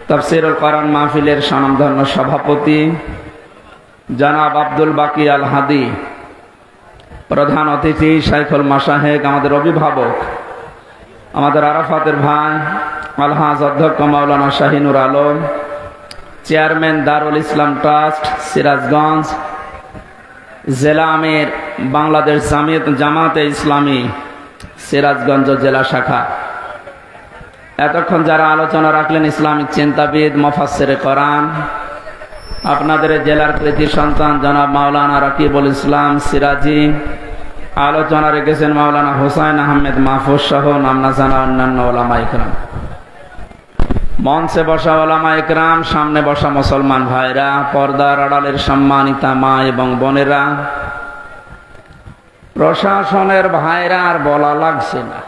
তাফসীরুল কোরআন মাহফিলের স্বনামধন্য সভাপতি জনাব আব্দুল বাকি আল হাদি, প্রধান অতিথি শাইখুল মাশায়েখ, আমাদের অভিভাবক, আমাদের আরাফাতের ভাই আলহাজ অধ্যক্ষ মাওলানা শাহিনুর আলম, চেয়ারম্যান দারুল ইসলাম ট্রাস্ট সিরাজগঞ্জ, জেলা আমির বাংলাদেশ জামাতে ইসলামী সিরাজগঞ্জ জেলা শাখা, এতক্ষণ যারা আলোচনা রাখলেন ইসলামিক চিন্তাবিদ মুফাসসিরে কোরআন, আপনাদের জেলার কৃতি সন্তান জনাব মাওলানা রাকিবুল ইসলাম সিরাজি, আলোচনা রেখেছেন মাওলানা হুসাইন আহমেদ মাহফুজ সহ নামনা জানা অন্যান্য ওলামা ইকরাম, মঞ্চে বসা ওলামা ইকরাম, সামনে বসা মুসলমান ভাইরা, পর্দার আড়ালের সম্মানিতা মা এবং বোনেরা, প্রশাসনের ভাইরা, আর বলা লাগছে না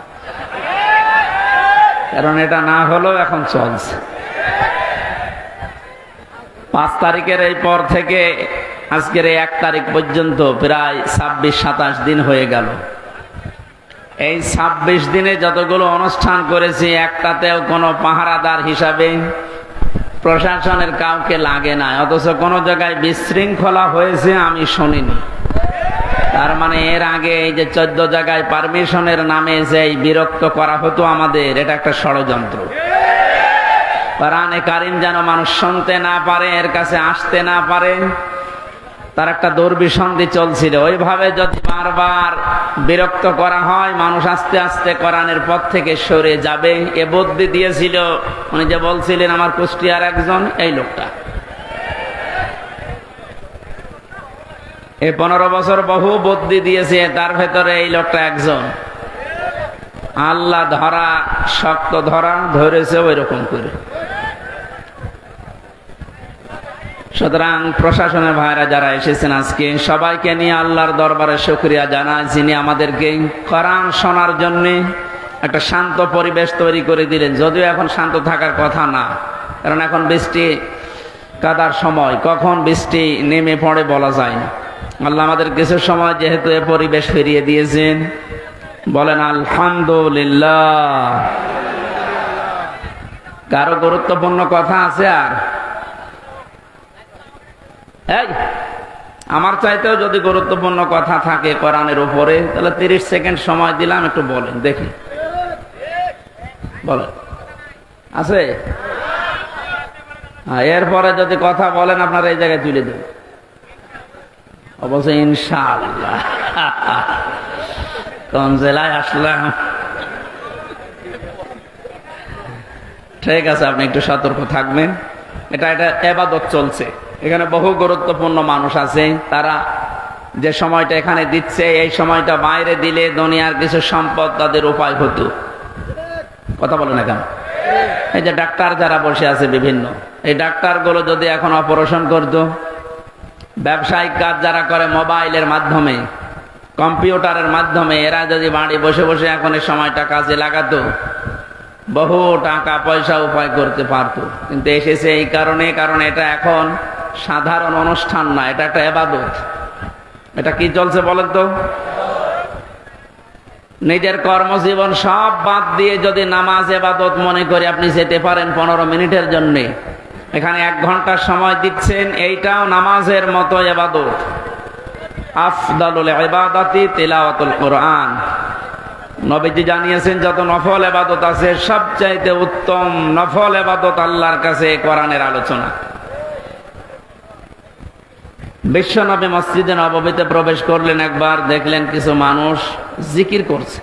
কারণ এটা না হলেও এখন চলছে। 5 তারিখের এই পর থেকে আজকের এই 1 তারিখ পর্যন্ত প্রায় 26-27 দিন হয়ে গেল। এই 26 দিনে যতগুলো অনুষ্ঠান করেছি একটাতেও কোনো পাহারাদার হিসাবে প্রশাসনের কাউকে লাগে না, অথচ কোনো জায়গায় বিশৃঙ্খলা হয়েছে আমি শুনিনি। তার মানে এর আগে এই যে 14 জায়গায় পারমিশনের নামে যে বিরক্ত করা হতো আমাদের, এটা একটা ষড়যন্ত্র। কোরআনে কারীম যেন মানুষ শুনতে না পারে, এর কাছে আসতে না পারে, তার একটা দুর্বিসন্ধি চলছিল। ওইভাবে যদি বারবার বিরক্ত করা হয়, মানুষ আস্তে আস্তে কোরআনের পথ থেকে সরে যাবে। এ বুদ্ধি দিয়েছিল উনি যে বলছিলেন আমার কুষ্টিয়ার একজন, এই লোকটা। এই 15 বছর বহু বুদ্ধি দিয়েছে, তার ভেতরে এই লোকটা একজন। আল্লাহ ধরা শক্ত ধরা ধরেছে ওই রকম করে। সুতরাং প্রশাসনের ভাইরা যারা এসেছেন আজকে, সবাইকে নিয়ে আল্লাহর দরবারে শুকরিয়া জানাই, যিনি আমাদেরকে কোরআন শোনার জন্য একটা শান্ত পরিবেশ তৈরি করে দিলেন। যদিও এখন শান্ত থাকার কথা না, কারণ এখন বৃষ্টি কাদার সময়, কখন বৃষ্টি নেমে পড়ে বলা যায় না। আল্লাহ আমাদের কিছু সময় যেহেতু এ পরিবেশ ফিরিয়ে দিয়েছেন, বলেন আলহামদুলিল্লাহ। কারো গুরুত্বপূর্ণ কথা আছে? আর এই আমার চাইতেও যদি গুরুত্বপূর্ণ কথা থাকে কোরআনের উপরে, তাহলে 30 সেকেন্ড সময় দিলাম, একটু বলেন দেখি। বলেন, আছে? এরপরে যদি কথা বলেন আপনারা এই জায়গায় তুলে দেন অবশ্যই ইনশাআল্লাহ। কোন জেলায় আসলাম? ঠিক আছে, আপনি একটু সতর্ক থাকবেন। এটা ইবাদত চলছে, এখানে বহু গুরুত্বপূর্ণ মানুষ আছে। তারা যে সময়টা এখানে দিচ্ছে, এই সময়টা বাইরে দিলে দুনিয়ার কিছু সম্পদ তাদের উপায় হতো। কথা বলে না কেন? এই যে ডাক্তার যারা বসে আছে বিভিন্ন, এই ডাক্তারগুলো যদি এখন অপারেশন করতো, ব্যবসায়িক কাজ যারা করে মোবাইলের মাধ্যমে, কম্পিউটারের মাধ্যমে, এরা যদি বাড়ি বসে বসে এখন এই সময়টা কাজে লাগাতো, বহু টাকা পয়সা উপায় করতে পারতো। কিন্তু এসেছে এই কারণে, কারণ এটা এখন সাধারণ অনুষ্ঠান না, এটা একটা ইবাদত। এটা কি চলছে বলেন তো? নিজের কর্মজীবন সব বাদ দিয়ে যদি নামাজ ইবাদত মনে করে আপনি যেতে পারেন 15 মিনিটের জন্যে, এখানে 1 ঘন্টার সময় দিচ্ছেন, এইটাও নামাজের মতো ইবাদত। আফদালুল ইবাদাতি তিলাওয়াতুল কোরআন। নবীজি জানিয়েছেন যত নফল ইবাদত আছে, সবচাইতে উত্তম নফল ইবাদত আল্লাহর কাছে কোরআনের আলোচনা। বিশ্বনবী মসজিদে নববীতে প্রবেশ করলেন, একবার দেখলেন কিছু মানুষ জিকির করছে।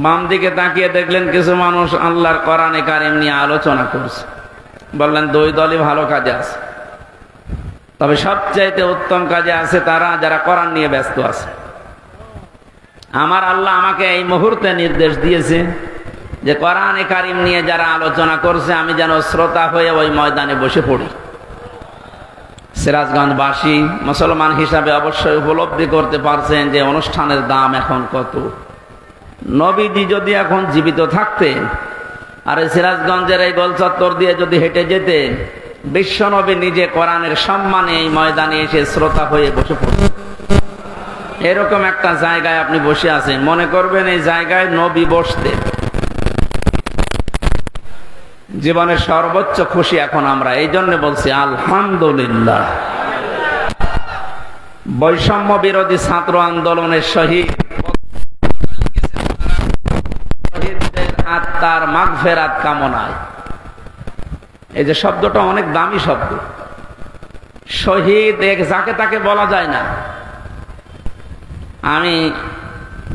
বাম দিকে তাকিয়ে দেখলেন কিছু মানুষ আল্লাহর কোরআনে কারীম নিয়ে আলোচনা করছে। বললেন 2 দলই ভালো কাজে আছে, তবে সবচাইতে উত্তম কাজে আছে তারা যারা কোরআন নিয়ে ব্যস্ত আছে। আমার আল্লাহ আমাকে এই মুহূর্তে নির্দেশ দিয়েছে যে কোরআনে কারীম নিয়ে যারা আলোচনা করছে, আমি যেন শ্রোতা হয়ে ওই ময়দানে বসে পড়ি। সিরাজগঞ্জবাসী মুসলমান হিসাবে অবশ্যই উপলব্ধি করতে পারছেন যে অনুষ্ঠানের দাম এখন কত। নবীজি যদি এখন জীবিত থাকতেন আর এই সিরাজগঞ্জের এই গোল চত্বর দিয়ে যদি হেঁটে যেতেন, বিশ্বনবী নিজে কোরআনের সম্মানে এই ময়দানে এসে শ্রোতা হয়ে বসে পড়তেন। এরকম একটা জায়গায় আপনি বসে আছেন, মনে করবেন এই জায়গায় নবী বসতেন। জীবনের সর্বোচ্চ খুশি এখন আমরা, এই জন্য বলছি আলহামদুলিল্লাহ। বৈষম্য বিরোধী ছাত্র আন্দোলনের শহীদদের আত্মার মাগফিরাত কামনায়, এই যে শব্দটা অনেক দামি শব্দ। শহীদ এক যাকে তাকে বলা যায় না। আমি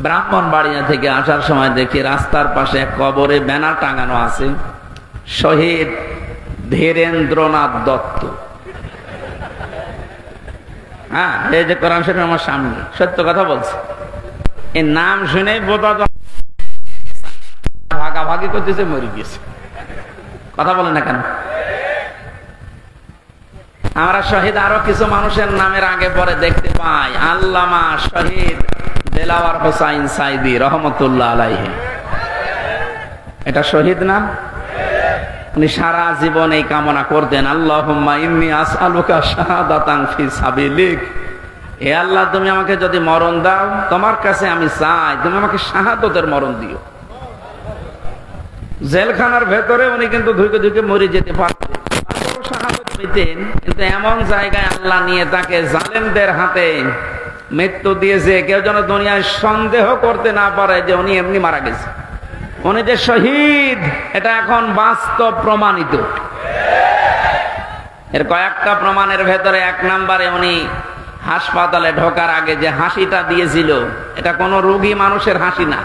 ব্রাহ্মণবাড়িয়া থেকে আসার সময় দেখি রাস্তার পাশে এক কবরে ব্যানার টাঙানো আছে, শহীদ ধীরেন্দ্রনাথ দত্ত। হ্যাঁ, এই যে কোরআন শরীফ আমার সামনে, সত্য কথা বলছে। এই নাম শুনে বোধা ভাগাভাগি করতেছে, মরে গেছে। কথা বলে না কেন? আমরা শহীদ আরো কিছু মানুষের নামের আগে পরে দেখতে পাই। আল্লামা শহীদ দেলাওয়ার হোসাইন সাইদি রহমতুল্লাহ আলাইহি, এটা শহীদ না? উনি সারা জীবন এই কামনা করতেন, আল্লাহুম্মা ইন্নী আসআলুকা শাহাদাতান ফি সাবিলিক। হে আল্লাহ, তুমি আমাকে যদি মরণ দাও, তোমার কাছে আমি চাই তুমি আমাকে শাহাদতের মরণ দিও। জেলখানার ভেতরে উনি কিন্তু ধুকে ধুকে মরে যেতে পারতেন, শাহাদত পেতেন, কিন্তু এমন জায়গায় আল্লাহ নিয়ে তাকে জালেমদের হাতে মৃত্যু দিয়েছে, কেউ যেন দুনিয়ায় সন্দেহ করতে না পারে যে উনি এমনি মারা গেছে। উনি যে শহীদ এটা এখন বাস্তব প্রমাণিত। এর কয়েকটা প্রমাণের ভেতরে এক নম্বরে, উনি হাসপাতালে ঢোকার আগে যে হাসিটা দিয়েছিল, এটা কোনো রোগী মানুষের হাসি না।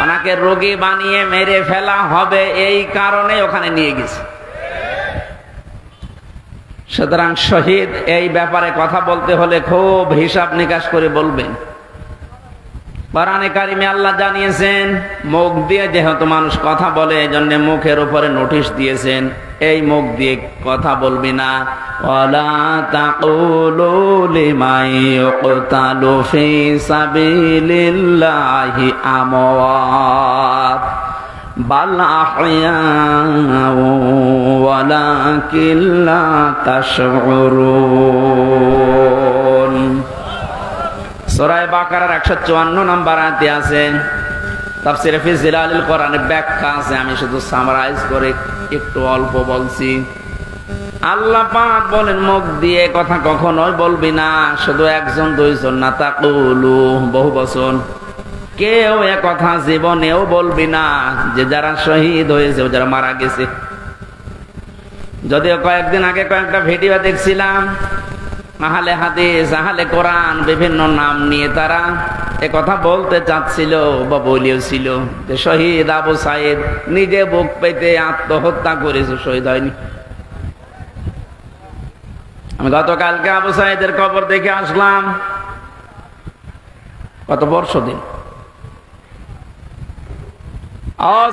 ওনাকে রোগী বানিয়ে মেরে ফেলা হবে এই কারণে ওখানে নিয়ে গেছে। সুতরাং শহীদ এই ব্যাপারে কথা বলতে হলে খুব হিসাব নিকাশ করে বলবেন। কোরআনে কারিমে আল্লাহ জানিয়েছেন, মুখ দিয়ে যেহেতু মানুষ কথা বলে, এই জন্য মুখের উপরে নোটিশ দিয়েছেন, এই মুখ দিয়ে কথা বলবি না। ওয়ালা তাকুলু লিমান ইউকতালু ফি সাবিলিল্লাহি আমওয়াত বাল আহইয়াউ ওয়ালাকিন লা তাশউরুন। সূরা বাকারার 154 নম্বর আয়াতে আছে, তাফসীরে ফি জিলালিল কোরআনের ব্যাখ্যা আছে, আমি শুধু সামারাইজ করে একটু অল্প বলছি। আল্লাহ পাক বলেন, মুখ দিয়ে কথা কখনোই বলবি না, শুধু একজন দুইজন না, তাকুলু বহু বচন, কেউ এ কথা জীবনেও বলবি না যে যারা শহীদ হয়েছে, যারা মারা গেছে। যদিও কয়েকদিন আগে কয়েকটা ভিডিও দেখছিলাম, আহলে হাদিস, আহলে কোরআন বিভিন্ন নাম নিয়ে তারা এ কথা বলতে চাচ্ছিল বা বলিয়েছিল যে শহীদ আবু সাইদ নিজে বুক পেতে আত্মহত্যা করেছে, শহীদ হয়নি। আমি গতকালকে আবু সাইদের কবর দেখে আসলাম, কত বর্ষ দিন।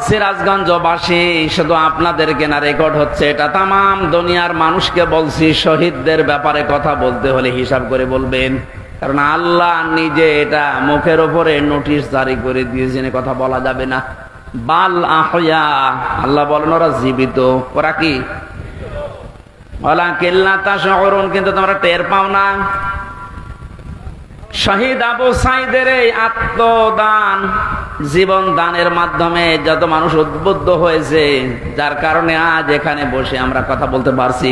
সিরাজগঞ্জবাসী, শুধু আপনাদেরকে না, রেকর্ড হচ্ছে এটা, তামাম দুনিয়ার মানুষকে বলছি, শহীদদের ব্যাপারে কথা বলতে হলে হিসাব করে বলবেন, কারণ আল্লাহ নিজে এটা মুখের উপরে নোটিশ জারি করে দিয়েছেন, কথা বলা যাবে না। বাল আহইয়া, আল্লাহ বলেন ওরা জীবিত, ওরা কি ওয়ালাকিন লা তাশউরুন, কিন্তু তোমরা টের পাও না। শহীদ আবু সাইদের এই আত্মদান, জীবন দানের মাধ্যমে যত মানুষ উদ্বুদ্ধ হয়েছে, যার কারণে আজ এখানে বসে আমরা কথা বলতে পারছি।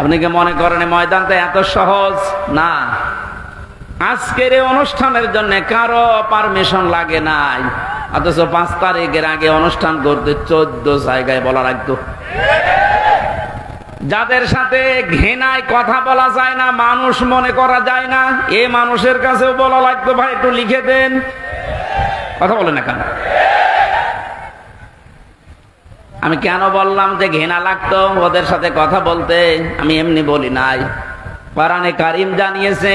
আপনি কি মনে করেন ময়দানটা এত সহজ না? আজকের এই অনুষ্ঠানের জন্য কারো পারমিশন লাগে নাই, অথচ 5 তারিখের আগে অনুষ্ঠান করতে 14 জায়গায় বলা লাগতো। যাদের সাথে ঘৃণায় কথা বলা যায় না, মানুষ মনে করা যায় না, এ মানুষের কাছেও বলা লাগতো, ভাই একটু লিখে দেন। কথা বলে না কেন? আমি কেন বললাম যে ঘৃণা লাগতো ওদের সাথে কথা বলতে? আমি এমনি বলি নাই, কোরআনে কারীম জানিয়েছে,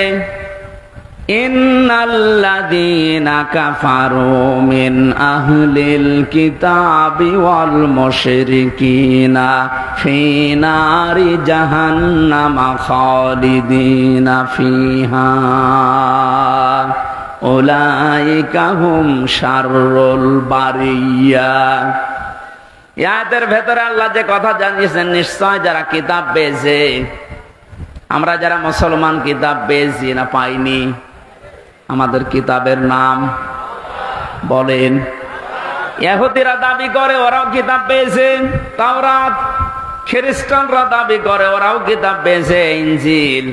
ইন্নাল্লাযীনা কাফারু মিন আহলিল কিতাবি ওয়াল মুশরিকিনা ফি নারি জাহান্নামা খালিদিনা ফিহা উলাইকা হুম শাররুল বারিয়া। আয়াতের ভেতরে আল্লাহ যে কথা জানিয়েছেন, নিশ্চয় যারা কিতাব পেয়েছে, আমরা যারা মুসলমান কিতাব পেয়েছি না পাইনি, আমাদের কিতাবের নাম বলেন, ইহুদিরা দাবি করে ওরাও কিতাব পেয়েছে তাওরাত, খ্রিস্টানরা দাবি করে ওরাও কিতাব পেয়েছে ইনজিল।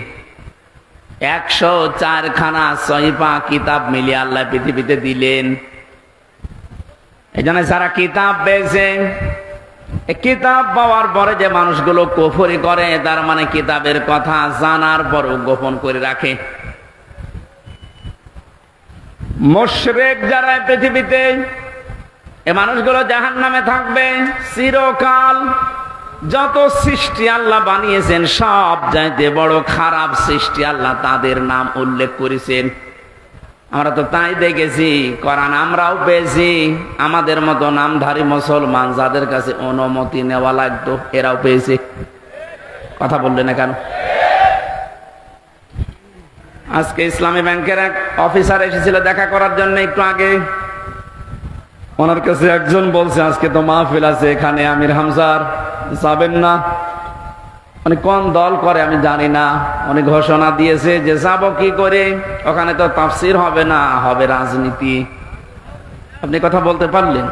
104 খানা সহিফা কিতাব মিলিয়ে আল্লাহ পৃথিবীতে দিলেন। এই জন্য যারা কিতাব পেয়েছে, কিতাব পাওয়ার পরে যে মানুষগুলো কুফরি করে, তার মানে কিতাবের কথা জানার পরও গোপন করে রাখে। মুশরিক যারা পৃথিবীতে, এই মানুষগুলো জাহান্নামে থাকবে চিরকাল। যত সৃষ্টি আল্লাহ বানিয়েছেন সব চাইতে বড় খারাপ সৃষ্টি আল্লাহ তাদের নাম উল্লেখ করেছেন। আমরা তো তাই দেখেছি, কোরআন আমরাও পেয়েছি। আমাদের মতো নামধারী মুসলমান যাদের কাছে অনুমতি নেওয়া লাগতো এরাও পেয়েছে। কথা বললেন না কেন? আজকে ইসলামী ব্যাংকের এক অফিসার এসেছিল দেখা করার জন্য একটু আগে। ওনার কাছে একজন বলছে আজকে তো মাহফিল আছে এখানে আমির হামজার, যাবেন না? মানে কোন দল করে আমি জানি না, উনি ঘোষণা দিয়েছে যে যাবো কি করে, ওখানে তো তাফসীর হবে না, হবে রাজনীতি। আপনি কথা বলতে পারলেন?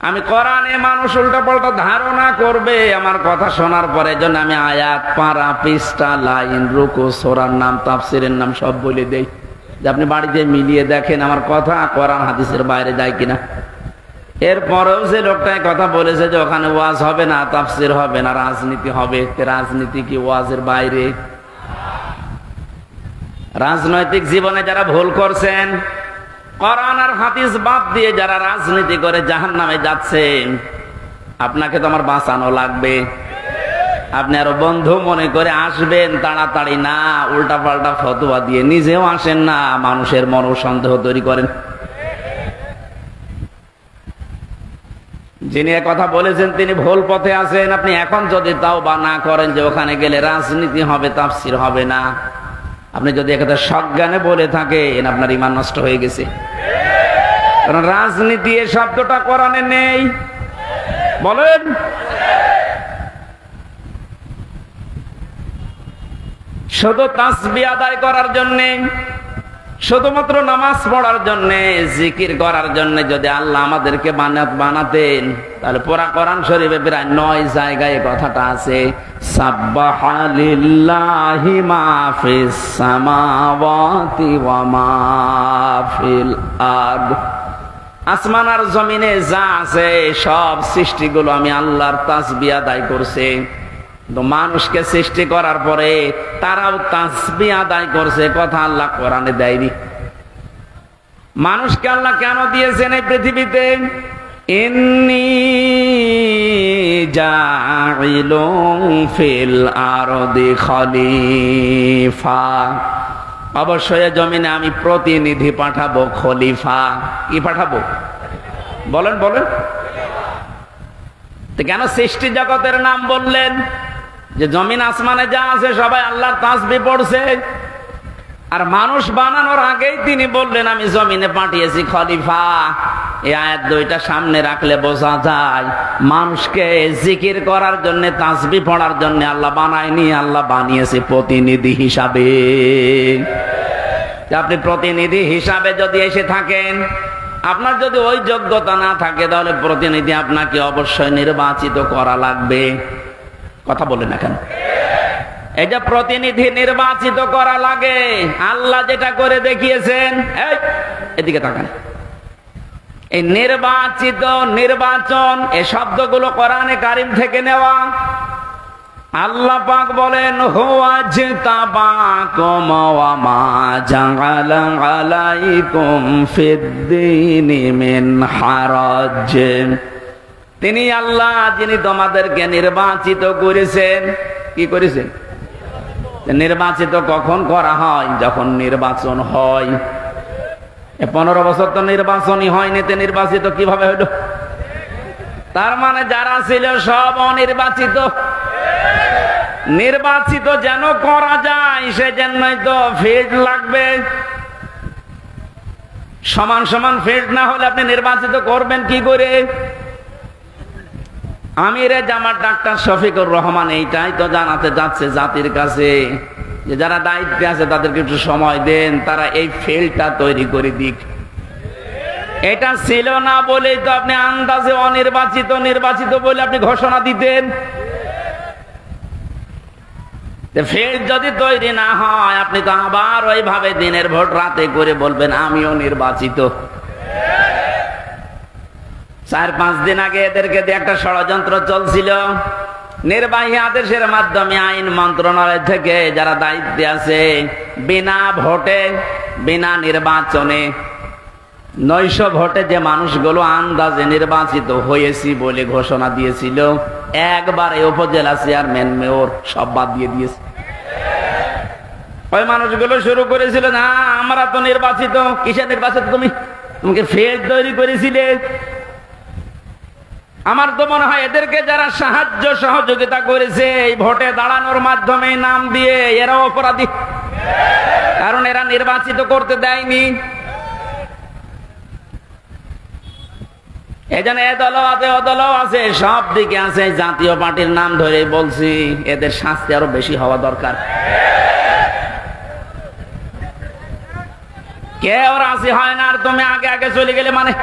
আমি কোরআনে মানুষ উল্টা পাল্টা ধারণা করবে আমার কথা শোনার পরে, জন্য আমি আয়াত, পারা, পৃষ্ঠা, লাইন, রুকু, সূরার নাম, তাফসীরের নাম সব বলে দেই, যে আপনি বাড়িতে মিলিয়ে দেখেন আমার কথা কোরআন হাদিসের বাইরে যায় কিনা। এরপরেও যে লোকটা কথা বলেছে যে ওখানে ওয়াজ হবে না, তাফসীর হবে না, রাজনীতি হবে, রাজনীতি কি ওয়াজের বাইরে? রাজনৈতিক জীবনে যারা ভুল করছেন, কোরআন আর হাদিস বাদ দিয়ে যারা রাজনীতি করে জাহান্নামে যাচ্ছেন, আপনাকে তো আমার বাঁচানো লাগবে। আপনি আরো বন্ধু মনে করে আসবেন তাড়াতাড়ি না, উল্টা পাল্টা ফতোয়া দিয়ে নিজেও আসেন না, মানুষের মনোসন্দেহ তৈরি করেন। যিনি কথা বলেছেন তিনি ভুল পথে আছেন। আপনি এখন যদি তাওবা না করেন যে ওখানে গেলে রাজনীতি হবে, তাফসীর হবে না, আপনি যদি একটা সজ্ঞানে বলে থাকেন আপনার ঈমান নষ্ট হয়ে গেছে। কারণ রাজনীতি এই শব্দটা কোরআনে নেই। বলেন, শুধু তাসবিহ আদায় করার জন্য, শুধুমাত্র নামাজ পড়ার জন্য, জিকির করার জন্য যদি আল্লাহ আমাদেরকে বানাতেন, তাহলে পুরা কোরআন শরীফে প্রায় 9 জায়গায় কথাটা আছে, সাব্বাহা লিল্লাহি মা ফিস সামাওয়াতি ওয়া মা ফিল আরদ। আসমান আর জমিনে যা আছে সব সৃষ্টিগুলো আমি আল্লাহর তাসবিহ আদায় করছে। তো মানুষকে সৃষ্টি করার পরে তারাও তাসবিহ আদায় করছে, কথা আল্লাহ কোরআনে দেয়নি। মানুষকে আল্লাহ কেন দিয়েছেন এই পৃথিবীতে? ইন্নী জাইলুন ফিল আরদি খলিফা, অবশ্যই জমিনে আমি প্রতিনিধি পাঠাবো, খলিফা। কি পাঠাবো? বলেন বলেন। তো কেন সৃষ্টি জগতের নাম বললেন? যে জমিন আসমানে যা আছে সবাই আল্লাহর তাসবিহ পড়ছে, আর মানুষ বানানোর আগেই তিনি বললেন আমি জমিনে পাঠিয়েছি খলিফা। এই আয়াত দুইটা সামনে রাখলে বোঝা যায় মানুষকে জিকির করার জন্য, তাসবিহ পড়ার জন্য আল্লাহ বানায়নি, আল্লাহ বানিয়েছে প্রতিনিধি হিসাবে। আপনি প্রতিনিধি হিসাবে যদি এসে থাকেন, আপনার যদি ওই যোগ্যতা না থাকে, তাহলে প্রতিনিধি আপনাকে অবশ্যই নির্বাচিত করা লাগবে। কথা বলে না কেন? এই যে প্রতিনিধি নির্বাচিত করা লাগে, আল্লাহ যেটা করে দেখিয়েছেন, এদিকে তাকান, এই নির্বাচিত, নির্বাচন, এই শব্দগুলো কোরআনে কারিম থেকে নেওয়া। আল্লাহ পাক বলেন হুয়াজতাবাকুম ওয়া মা জাআলা আলাইকুম ফিদ-দীনি মিন হারাজ। তিনি আল্লাহ যিনি তোমাদেরকে নির্বাচিত করেছেন। কি করেছেন? নির্বাচিত কখন করা হয়? যখন নির্বাচন হয়। 15 বছর তো নির্বাচনই হয়নি, তে নির্বাচিত কিভাবে হলো? তার মানে যারা ছিল সব অনির্বাচিত। নির্বাচিত যেন করা যায় সেজন্যই তো ফিল্ড লাগবে। সমান সমান ফিল্ড না হলে আপনি নির্বাচিত করবেন কি করে? আমিরে জামাত ডাক্তার শফিকুর রহমান এইটাই তো জানাতে যাচ্ছে জাতির কাছে, যে যারা দায়িত্বে আছে তাদেরকে একটু সময় দেন, তারা এই ফিল্ডটা তৈরি করে দিক। এটা ছিল না বলেই তো আপনি আন্দাজে অনির্বাচিত নির্বাচিত বলে আপনি ঘোষণা দিতেন। ফের যদি তৈরি না হয় আপনি তো আবার ওইভাবে দিনের ভোট রাতে করে বলবেন আমিও নির্বাচিত। 4-5 দিন আগে এদেরকে দিয়ে একটা ষড়যন্ত্র চলছিল। নির্বাহী আদেশের মাধ্যমে আইন মন্ত্রণালয় থেকে যারা দায়িত্বে আছে বিনা ভোটে বিনা নির্বাচনে 900 ভোটে যে মানুষগুলো আন্দাজে নির্বাচিত হয়েছি বলে ঘোষণা দিয়েছিল, একবারে উপজেলা চেয়ারম্যান মেয়র সব বাদ দিয়ে দিয়েছে। ওই মানুষগুলো শুরু করেছিল না আমরা তো নির্বাচিত। কিসে নির্বাচিত? তোমাকে ফের তৈরি করেছিলে। আমার তো মনে হয় এদেরকে যারা সাহায্য সহযোগিতা করেছে এই ভোটে দাঁড়ানোর মাধ্যমে নাম দিয়ে এরা অপরাধী, কারণ এরা নির্বাচিত করতে দেয়নি। এজন্য এ দলও আছে ও দলও আছে, সব দিকে আছে। জাতীয় পার্টির নাম ধরে বলছি এদের শাস্তি আরো বেশি হওয়া দরকার। কেউ রাজি হয় না আর তুমি আগে আগে চলে গেলে মানে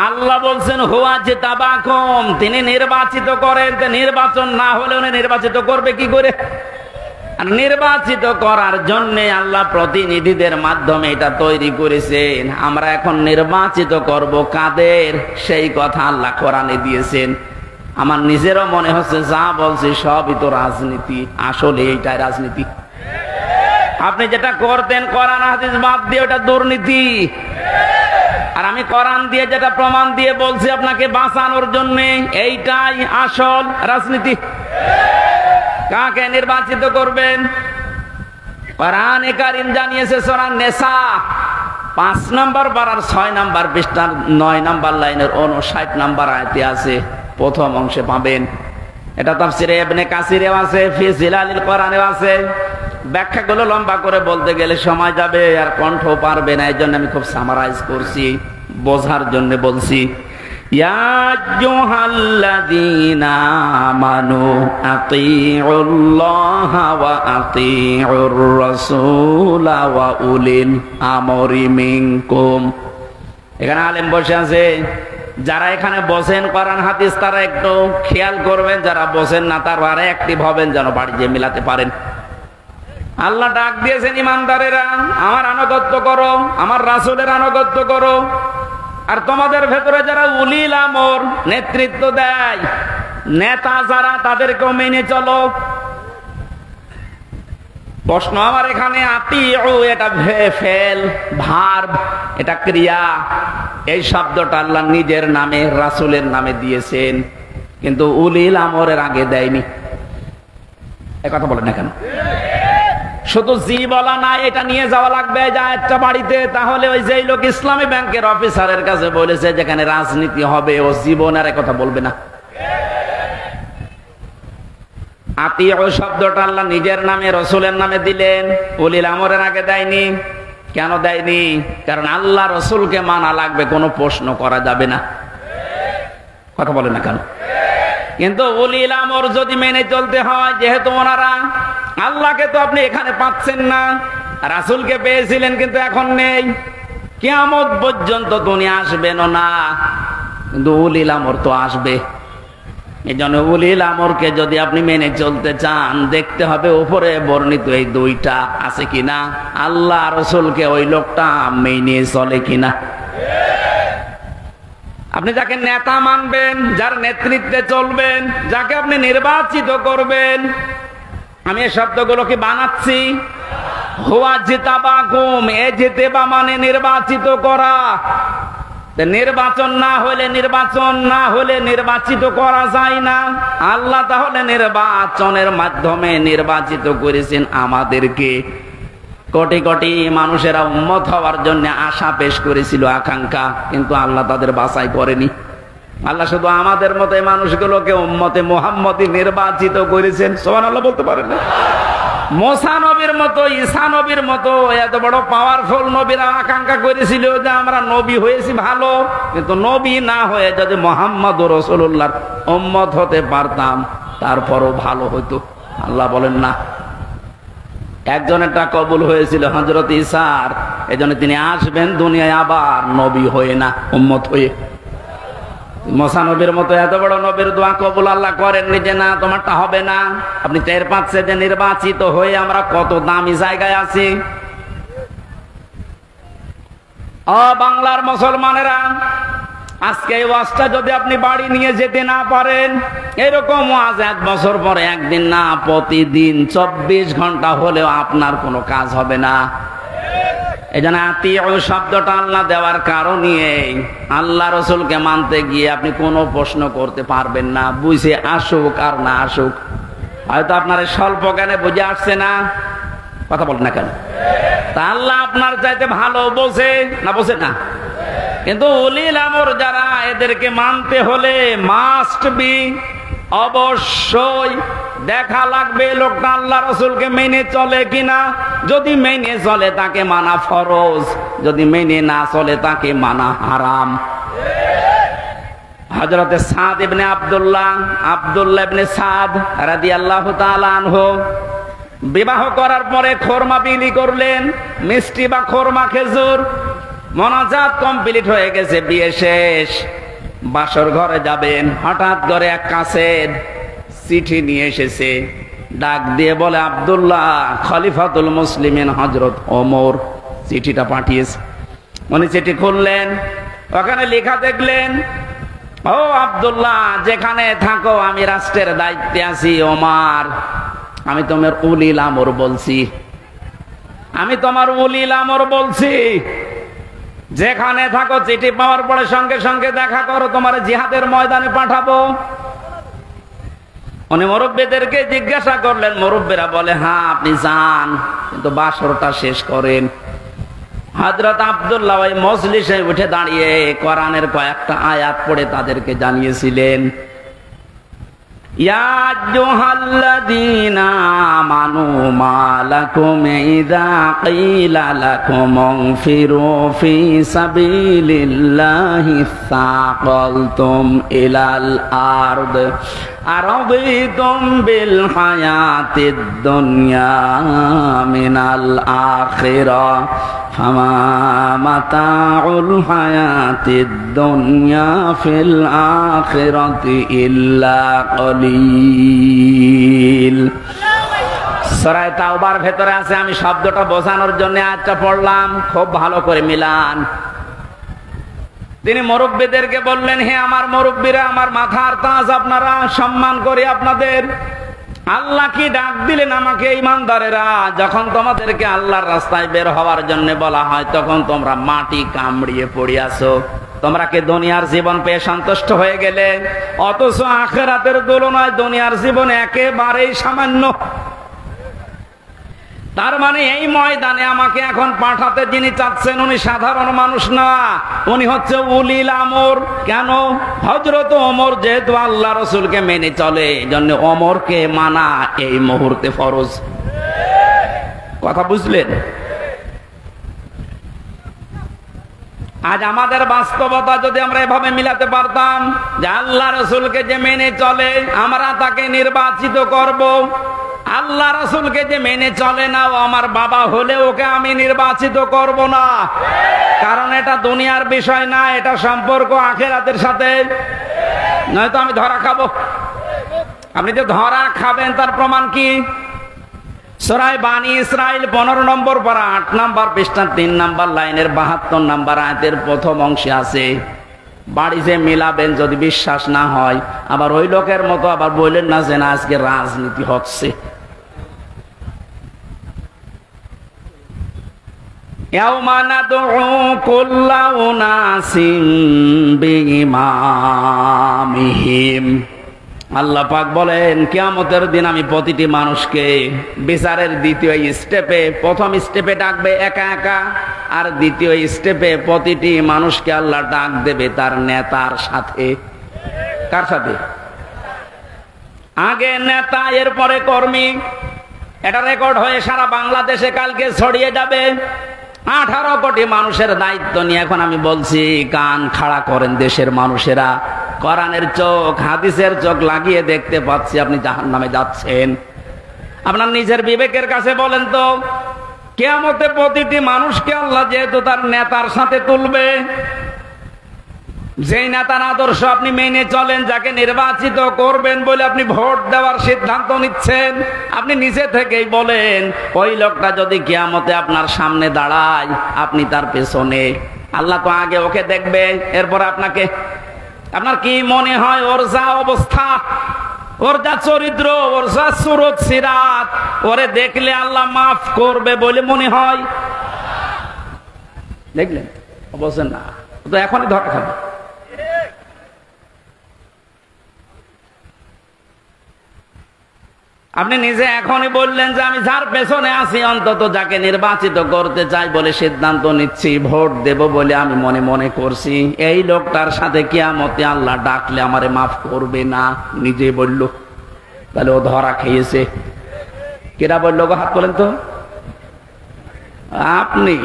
আল্লাহ বলছেন হুয়া জিতাবাকুম, তিনি নির্বাচিত করেন। নির্বাচন না হলে উনি নির্বাচিত করবে কি করে? আর নির্বাচিত করার জন্য আল্লাহ প্রতিনিধিদের মাধ্যমে এটা তৈরি করেছেন। আমরা এখন নির্বাচিত করব কাদের, সেই কথা আল্লাহ কোরআনে দিয়েছেন। আমার নিজেরও মনে হচ্ছে যা বলছি সবই তো রাজনীতি। আসলে এইটাই রাজনীতি। আপনি যেটা করতেন কোরআন হাদিস বাদ দিয়ে ওটা দুর্নীতি। আর আমি কোরআন দিয়ে যেটা প্রমাণ দিয়ে বলছি আপনাকে বাঁচানোর জন্য, এইটাই আসল রাজনীতি। কাকে নির্বাচিত করবেন? কোরআনে কারীম জানিয়েছে সূরা নিসা 5 নম্বর পারার 6 নম্বর পৃষ্ঠার 9 নম্বর লাইনের 59 নম্বর আয়াতে আছে, প্রথম অংশে পাবেন। এটা তাফসিরে ইবনে কাসিরেও আছে, ফি জিলালিল কোরআনেও আছে। ব্যাখ্যাগুলো লম্বা করে বলতে গেলে সময় যাবে আর কণ্ঠ পারবে না, এজন্য আমি খুব সামারাইজ করছি, বোঝার জন্য বলছি। ইয়া আইয়ুহাল্লাযীনা আমানু আতিউল্লাহা ওয়া আতিউর রাসূলা ওয়া উলিল আমরি মিনকুম। এখানে আলেম বসে আছে, যারা এখানে বসেন কোরআন হাদিস তারা একটু খেয়াল করবেন, যারা বসেন না তারা আর অ্যাক্টিভ হবেন যেন বাড়ি যেয়ে মিলাতে পারেন। আল্লাহ ডাক দিয়েছেন ইমানদারেরা আমার আনুগত্য করো, আমার রাসূলের আনুগত্য করো। আর তোমাদের ভেতরে যারা উলিল আমর নেতৃত্ব দেয়, নেতা যারা, তাদেরকেও মেনে চলো। প্রশ্ন আমার এখানে আতিউ, এটা ফেল ভার্ব, এটা ক্রিয়া। এই শব্দটা আল্লাহ নিজের নামে রাসূলের নামে দিয়েছেন, কিন্তু উলিল আমরের আগে দেয়নি। এই কথা বলেন না কেন? শুধু জি বলা না, এটা নিয়ে যাওয়া লাগবে যা একটা বাড়িতে। তাহলে ওই যেই লোক ইসলামী ব্যাংকের অফিসারের কাছে বলেছে যেখানে রাজনীতি হবে, ও জীবনের কথা বলবে না। আতিউ শব্দটা আল্লাহ নিজের নামে রাসূলের নামে দিলেন, উলিল আমরের আগে দেয়নি। কেন দেয়নি? কারণ আল্লাহ রাসূলকে মানা লাগবে, কোনো প্রশ্ন করা যাবে না। কথা বলে না কেন? কিন্তু উলিল আমর যদি মেনে চলতে হয়, যেহেতু ওনারা আল্লাহকে তো আপনি এখানে পাচ্ছেন না, রাসূলকে পেয়েছিলেন কিন্তু এখন নেই, কিয়ামত পর্যন্ত তিনি আসবেন না, কিন্তু উলিল আমর তো আসবে। এই জন্য উলিল আমরকে যদি আপনি মেনে চলতে চান, দেখতে হবে উপরে বর্ণিত এই দুইটা আছে কিনা, আল্লাহ রাসূলকে ওই লোকটা মেনে চলে কিনা। আপনি যাকে নেতা মানবেন, যার নেতৃত্বে চলবেন, যাকে আপনি নির্বাচিত করবেন, আমি এই শব্দগুলো কি বানাচ্ছি? হুয়া জিতাবাকুম, এ জিতেবা মানে নির্বাচিত করা। নির্বাচন না হলে নির্বাচিত করা যায় না। আল্লাহ তাহলে নির্বাচনের মাধ্যমে নির্বাচিত করেছেন আমাদেরকে। কোটি কোটি মানুষেরা উম্মত হওয়ার জন্য আশা পেশ করেছিল, আকাঙ্ক্ষা, কিন্তু আল্লাহ তাদের বাছাই করেনি। আল্লাহ শুধু আমাদের মতো এই মানুষগুলোকে উম্মতে মুহাম্মদী নির্বাচিত করেছেন। সুবহানাল্লাহ বলতে পারেন না? মুসা নবীর মতো, ঈসা নবীর মতো এত বড় পাওয়ারফুল নবীরা আকাঙ্ক্ষা করেছিল যে আমরা নবী হয়েছি ভালো, কিন্তু নবী না হয়ে যদি মুহাম্মদুর রাসূলুল্লাহর উম্মত হতে পারতাম তারপরও ভালো হতো। আল্লাহ বলেন না। একজনেরটা কবুল হয়েছিল হযরত ঈসার, এজন্য তিনি আসবেন দুনিয়ায় আবার নবী হয়ে না, উম্মত হয়ে। মুসা নবীর মতো এত বড় নবীর দোয়া কবুল আল্লাহ করেননি যে না তোমারটা হবে না। আপনি টের পাচ্ছেন যে নির্বাচিত হয়ে আমরা কত দামি জায়গায় আছি। ও বাংলার মুসলমানেরা, আজকে এই ওয়াজটা যদি আপনি বাড়ি নিয়ে যেতে না পারেন, এরকম ওয়াজ 1 বছর পরে একদিন না, প্রতিদিন 24 ঘন্টা হলেও আপনার কোনো কাজ হবে না। এই জন্য আতিউ শব্দটা আল্লাহ দেওয়ার কারণে আল্লাহ রসুলকে মানতে গিয়ে আপনি কোনো প্রশ্ন করতে পারবেন না, বুঝে আসুক আর না আসুক। হয়তো আপনার স্বল্প জ্ঞানে বুঝে আসছে না, কথা বলেন না কেন? তা আল্লাহ আপনার চাইতে ভালো বোঝে না, বোঝে না? কিন্তু উলিল আমর যারা, এদেরকে মানতে হলে মাস্ট বি, অবশ্যই দেখা লাগবে লোকটা আল্লাহ রসুলকে মেনে চলে কিনা। যদি মেনে চলে তাকে মানা ফরজ, যদি মেনে না চলে তাকে মানা হারাম। হযরতে সাদ ইবনে আব্দুল্লাহ ইবনে সাদ রাদিয়াল্লাহু তাআলা আনহু বিবাহ করার পরে খোরমা বিলি করলেন, মিষ্টি বা খোরমা খেজুর। মোনাজাত কমপ্লিট হয়ে গেছে, বিয়ে শেষ, বাসর ঘরে যাবেন। হঠাৎ করে এক কাছের চিঠি নিয়ে এসেছে, ডাক দিয়ে বলে আব্দুল্লাহ খলিফাতুল মুসলিমিন হযরত ওমর চিঠিটা পাঠিয়েছে। উনি চিঠি খুললেন, ওখানে লেখা দেখলেন, ও আব্দুল্লাহ যেখানে থাকো আমি রাষ্ট্রের দায়িত্বে আছি। ওমর, আমি তোমার উলিল আমর বলছি, আমি তোমার উলিল আমর বলছি, যেখানে থাকো চিঠি পাওয়ার পরে সঙ্গে সঙ্গে দেখা করো, তোমার জিহাদের ময়দানে পাঠাবো। উনি মুরব্বীদেরকে জিজ্ঞাসা করলেন, মুরব্বীরা বলে হ্যাঁ আপনি যান, কিন্তু বাসরটা শেষ করেন। হযরত আব্দুল্লাহ ওই মজলিসে উঠে দাঁড়িয়ে কোরআনের কয়েকটা আয়াত পড়ে তাদেরকে জানিয়েছিলেন, ইয়া আইয়ুহাল্লাযীনা আমানু মা লাকুম ইযা ক্বিলা লাকুম ইনফিরু ফি সাবিলিল্লাহি সাকালতুম ইলাল আরদ আরাদিতুম বিল হায়াতিদ দুনিয়া মিনাল আখিরাহ ফামা মাতাউল হায়াতিদ দুনিয়া ফিল আখিরাতি ইল্লা কলিল। সূরা তাওবার ভেতরে আছে, আমি শব্দটা বোঝানোর জন্য আয়াতটা পড়লাম, খুব ভালো করে মিলান। তিনি মুরব্বীদেরকে বললেন, হে আমার মুরব্বীরা, আমার মাথার তাজ, আপনারা সম্মান করে আপনাদের। আল্লাহ কি ডাক দিলেন আমাকে, ঈমানদারেরা, যখন তোমাদেরকে আল্লাহর রাস্তায় বের হওয়ার জন্য বলা হয় তখন তোমরা মাটি কামড়িয়ে পড়ে আছো। তোমরা কি দুনিয়ার জীবন পেয়ে সন্তুষ্ট হয়ে গেলে? অথচ আখিরাতের তুলনায় দুনিয়ার জীবন একেবারেই সামান্য। তার মানে এই ময়দানে আমাকে এখন পাঠাতে যিনি চাচ্ছেন উনি সাধারণ মানুষ না, উনি হচ্ছে উলিল আমর। কেন? হযরত ওমর যেহেতু আল্লাহ রসুলকে মেনে চলে, এজন্য ওমরকে মানা এই মুহূর্তে ফরজ। কথা বুঝলেন? আজ আমাদের বাস্তবতা যদি আমরা এভাবে মিলাতে পারতাম যে আল্লাহ রসুলকে যে মেনে চলে আমরা তাকে নির্বাচিত করব, আল্লাহ রসুলকে যে মেনে চলে না ও আমার বাবা হলে ওকে আমি নির্বাচিত করব না, কারণ এটা দুনিয়ার বিষয় না, এটা সম্পর্ক আখিরাতের সাথে। নয়তো আমি ধরা খাবো। আপনি যে ধরা খাবেন তার প্রমাণ কি? সূরা বানী ইসরাইল 15 নম্বর পারা 8 নম্বর পৃষ্ঠা 3 নম্বর লাইনের 72 নম্বর আয়াতের প্রথম অংশে আছে। বাড়িতে মিলাবেন যদি বিশ্বাস না হয়, আবার ওই লোকের মতো আবার বললেন না যে না আজকে রাজনীতি হচ্ছে। ইয়াউমা নাদউ কুল্লা উনাসিম বিইমামিহিম। আল্লাহ পাক বলেন কিয়ামতের দিন আমি প্রতিটি মানুষকে বিচারের দ্বিতীয় স্টেপে, প্রথম স্টেপে ডাকবে একা একা, আর দ্বিতীয় স্টেপে প্রতিটি মানুষকে আল্লাহ ডাক দেবে তার নেতার সাথে। কার সাথে? আগে নেতা, এরপরে কর্মী। এটা রেকর্ড হয়ে সারা বাংলাদেশে কালকে ছড়িয়ে যাবে। 18 কোটি মানুষের দায়িত্ব নিয়ে এখন আমি বলছি, কান খাড়া করেন দেশের মানুষেরা। কোরআনের চোখ, হাদিসের চোখ লাগিয়ে দেখতে পাচ্ছি আপনি জাহান্নামে যাচ্ছেন। আপনার নিজের বিবেকের কাছে বলেন তো, কিয়ামতে প্রতিটি মানুষকে আল্লাহ যেহেতু তার নেতার সাথে তুলবে, যেই নেতার আদর্শ আপনি মেনে চলেন, যাকে নির্বাচিত করবেন বলে আপনি ভোট দেওয়ার সিদ্ধান্ত নিচ্ছেন, আপনি নিজে থেকেই বলেন ওই লোকটা যদি কিয়ামতে আপনার সামনে দাঁড়ায়, আপনি তার পেছনে, আল্লাহ তো আগে ওকে দেখবে, এরপর আপনাকে। আপনার কি মনে হয় ওর যা অবস্থা, ওর যা চরিত্র, ওর যা সুরত সিরাত, ওরে দেখলে আল্লাহ মাফ করবে বলে মনে হয়? দেখলেন? অবশ্যই না, তো এখনই ধরা খাবে। আপনি নিজে এখনই বললেন যে আমি যার পেছনে আছি, অন্তত যাকে নির্বাচিত করতে চাই বলে সিদ্ধান্ত নিচ্ছি, ভোট দেব বলে আমি মনে মনে করছি, এই লোকটার সাথে কিয়ামতে আল্লাহ ডাকলে আমারে মাফ করবে না, নিজে বলল। তাহলে ও ধরা খেয়েছে। কেরা বলল গো? হাত তোলেন তো। আপনি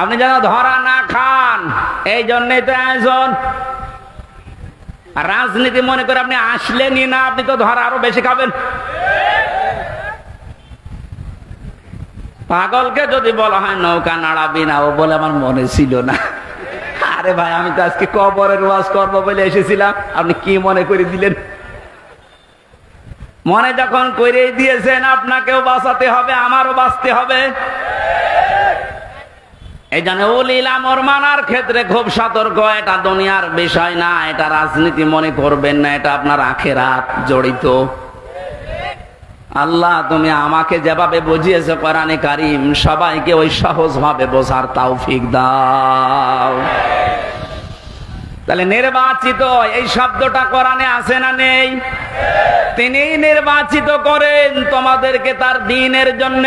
আপনি যেন ধরা না খান, এই জন্যই তো আয়োজন। রাজনীতি মনে করে আপনি আসলেনই না, আপনি তো ধরা আরো বেশি খাবেন। পাগলকে যদি বলা হয় নৌকা নাড়াবি না, ও বলে আমার মনে ছিল না। আরে ভাই, আমি তো আজকে কবরের ওয়াজ করবো বলে এসেছিলাম, আপনি কি মনে করে দিলেন? মনে যখন করেই দিয়েছেন, আপনাকেও বাঁচাতে হবে, আমারও বাঁচতে হবে। এই জন্য উলিল আমর মানার ক্ষেত্রে খুব সতর্ক। এটা দুনিয়ার বিষয় না, এটা রাজনীতি মনে করবেন না, এটা আপনার আখিরাত জড়িত। আল্লাহ তুমি আমাকে যেভাবে বুঝিয়েছো কোরআনে কারীম, সবাইকে ওই সহজ ভাবে বোঝার তৌফিক দাও। তাহলে নির্বাচিত এই শব্দটা কোরআনে আছে না নেই? তিনি নির্বাচিত করেন তোমাদেরকে তার দ্বীনের জন্য,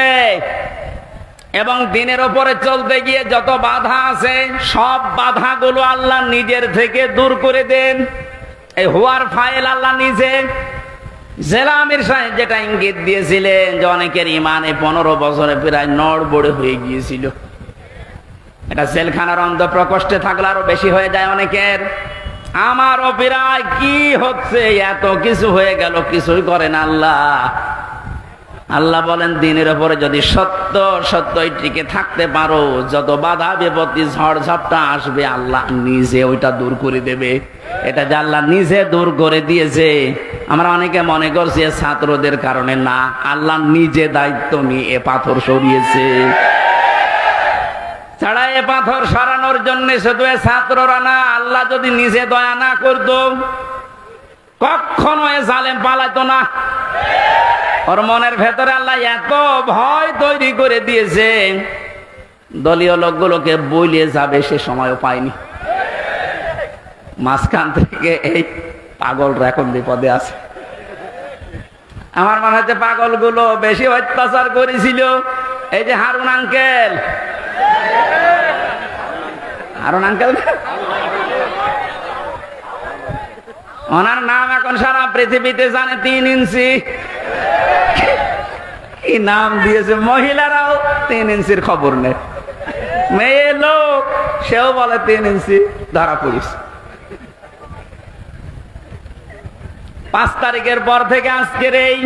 এবং দ্বীনের উপরে চলতে গিয়ে যত বাধা আছে সব বাধাগুলো আল্লাহ নিজের থেকে দূর করে দেন। এই হুয়ার ফাইল আল্লাহ নিজে। জেলা আমির সাহেব যেটা ইঙ্গিত দিয়েছিলেন যে অনেকের ইমানে 15 বছরে প্রায় নড়বড়ে হয়ে গিয়েছিল, এটা জেলখানার অন্ধ প্রকোষ্ঠে থাকলে আরো বেশি হয়ে যায় অনেকের। আমারও প্রায় কি হচ্ছে, এত কিছু হয়ে গেল, কিছুই করেন আল্লাহ। আল্লাহ বলেন দ্বীনের উপরে যদি সত্য সত্যই টিকে থাকতে পারো, যত বাধা বিপত্তি ঝড় ঝাপটা আসবে আল্লাহ নিজে ওইটা দূর করে দেবে। এটা যে আল্লাহ নিজে দূর করে দিয়েছে, আমরা অনেকে মনে করছি ছাত্রদের কারণে, না, আল্লাহ নিজে দায়িত্ব নিয়ে এ পাথর সরিয়েছে। ছাড়া এ পাথর সরানোর জন্য শুধু ছাত্ররা না, আল্লাহ যদি নিজে দয়া না করতো কখনো এ জালেম পালাতো না। ওর মনের ভেতরে আল্লাহ এত ভয় তৈরি করে দিয়েছে, দলীয় লোকগুলোকে বইলে যাবে সে সময়ও পায়নি। মাঝখান থেকে এই পাগলরা এখন বিপদে আছে। আমার মনে হচ্ছে পাগলগুলো বেশি অত্যাচার করেছিল এই যে হারুন আঙ্কেল। হারুন আঙ্কেল, ওনার নাম এখন সারা পৃথিবীতে জানে, 3 ইঞ্চি। কি নাম দিয়েছে, মহিলারাও 3 ইঞ্চির খবর নেই। মেয়ে লোক সেও বলে 3 ইঞ্চি, ধরা পড়িস। 5 তারিখের পর থেকে আজকের এই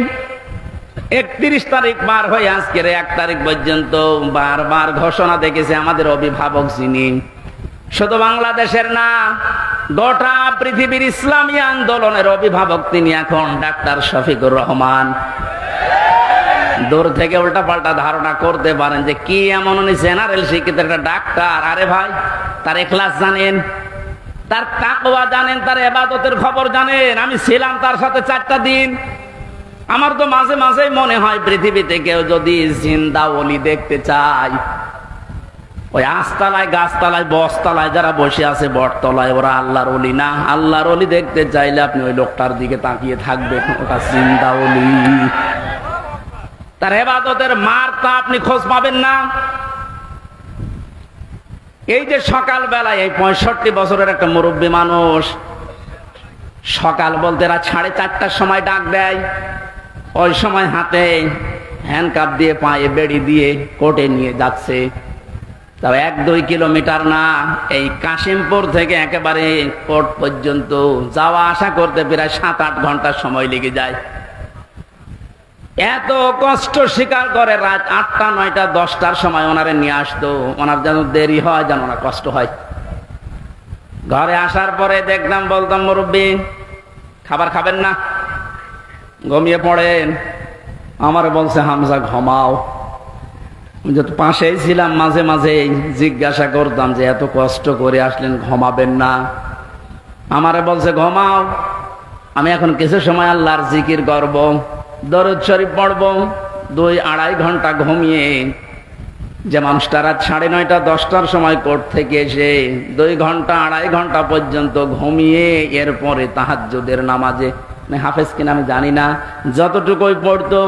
31 তারিখ পার হয়ে আজকের 1 তারিখ পর্যন্ত বারবার ঘোষণা দেখেছে আমাদের অভিভাবক যিনি, শুধু বাংলাদেশের না, গোটা পৃথিবীর ইসলামী আন্দোলনের অভিভাবক তিনি এখন ডাক্তার শফিকুর রহমান। দূর থেকে উল্টা পাল্টা ধারণা করতে পারেন যে কি এমন উনি জেনারেল শিক্ষিত একটা ডাক্তার। আরে ভাই, তার ইখলাস জানেন, তার তাকওয়া জানেন, তার ইবাদতের খবর জানেন। আমি ছিলাম তার সাথে 4টা দিন। আমার তো মাঝে মাঝে মনে হয় পৃথিবীতে কেউ যদি জিন্দা ওলি দেখতে চায়, ওই আস্তালায়, গাছতলায়, বসতলায় যারা বসে আছে বটতলায়, ওরা আল্লাহর ওলি না। আল্লাহর ওলি দেখতে চাইলে আপনি ওই লোকটার দিকে তাকিয়ে থাকবেন, ওটা জিন্দা ওলি। তার ইবাদতের মার্কা আপনি খোঁজ পাবেন না। এই যে সকাল বেলায় এই 65 বছরের একটা মুরব্বী মানুষ, সকাল বলতে রাত 4:30টার সময় ডাক দেয়। ওই সময় হাতে হ্যান্ডকাপ দিয়ে, পায়ে বেড়ি দিয়ে কোর্টে নিয়ে যাচ্ছে। তাও 1-2 কিলোমিটার না, এই কাশিমপুর থেকে একেবারে কোর্ট পর্যন্ত যাওয়া আসা করতে প্রায় 7-8 ঘন্টার সময় লেগে যায়। এত কষ্ট স্বীকার করে রাত 8টা 9টা 10টার সময় ওনারে নিয়ে আসতো, ওনার যেন দেরি হয়, যেন ওনার কষ্ট হয়। ঘরে আসার পরে দেখতাম, বলতাম মুরব্বী খাবার খাবেন না, ঘুমিয়ে পড়েন। আমার বলছে হামজা ঘুমাও। যত পাশেই ছিলাম মাঝে মাঝে জিজ্ঞাসা করতাম যে এত কষ্ট করে আসলেন ঘুমাবেন না? আমারে বলছে ঘুমাও, আমি এখন কিছু সময় আল্লাহর জিকির করব, দরুদ শরীফ পড়ব। 2-2.5 ঘন্টা ঘুমিয়ে যে মানুষটা রাত 9:30 10টার সময় কোর্ট থেকে এসে 2 ঘন্টা 2.5 ঘন্টা পর্যন্ত ঘুমিয়ে এরপরে তাহাজ্জুদের নামাজে, হাফেজ কিনা আমি জানি না, যতটুকুই পড়তো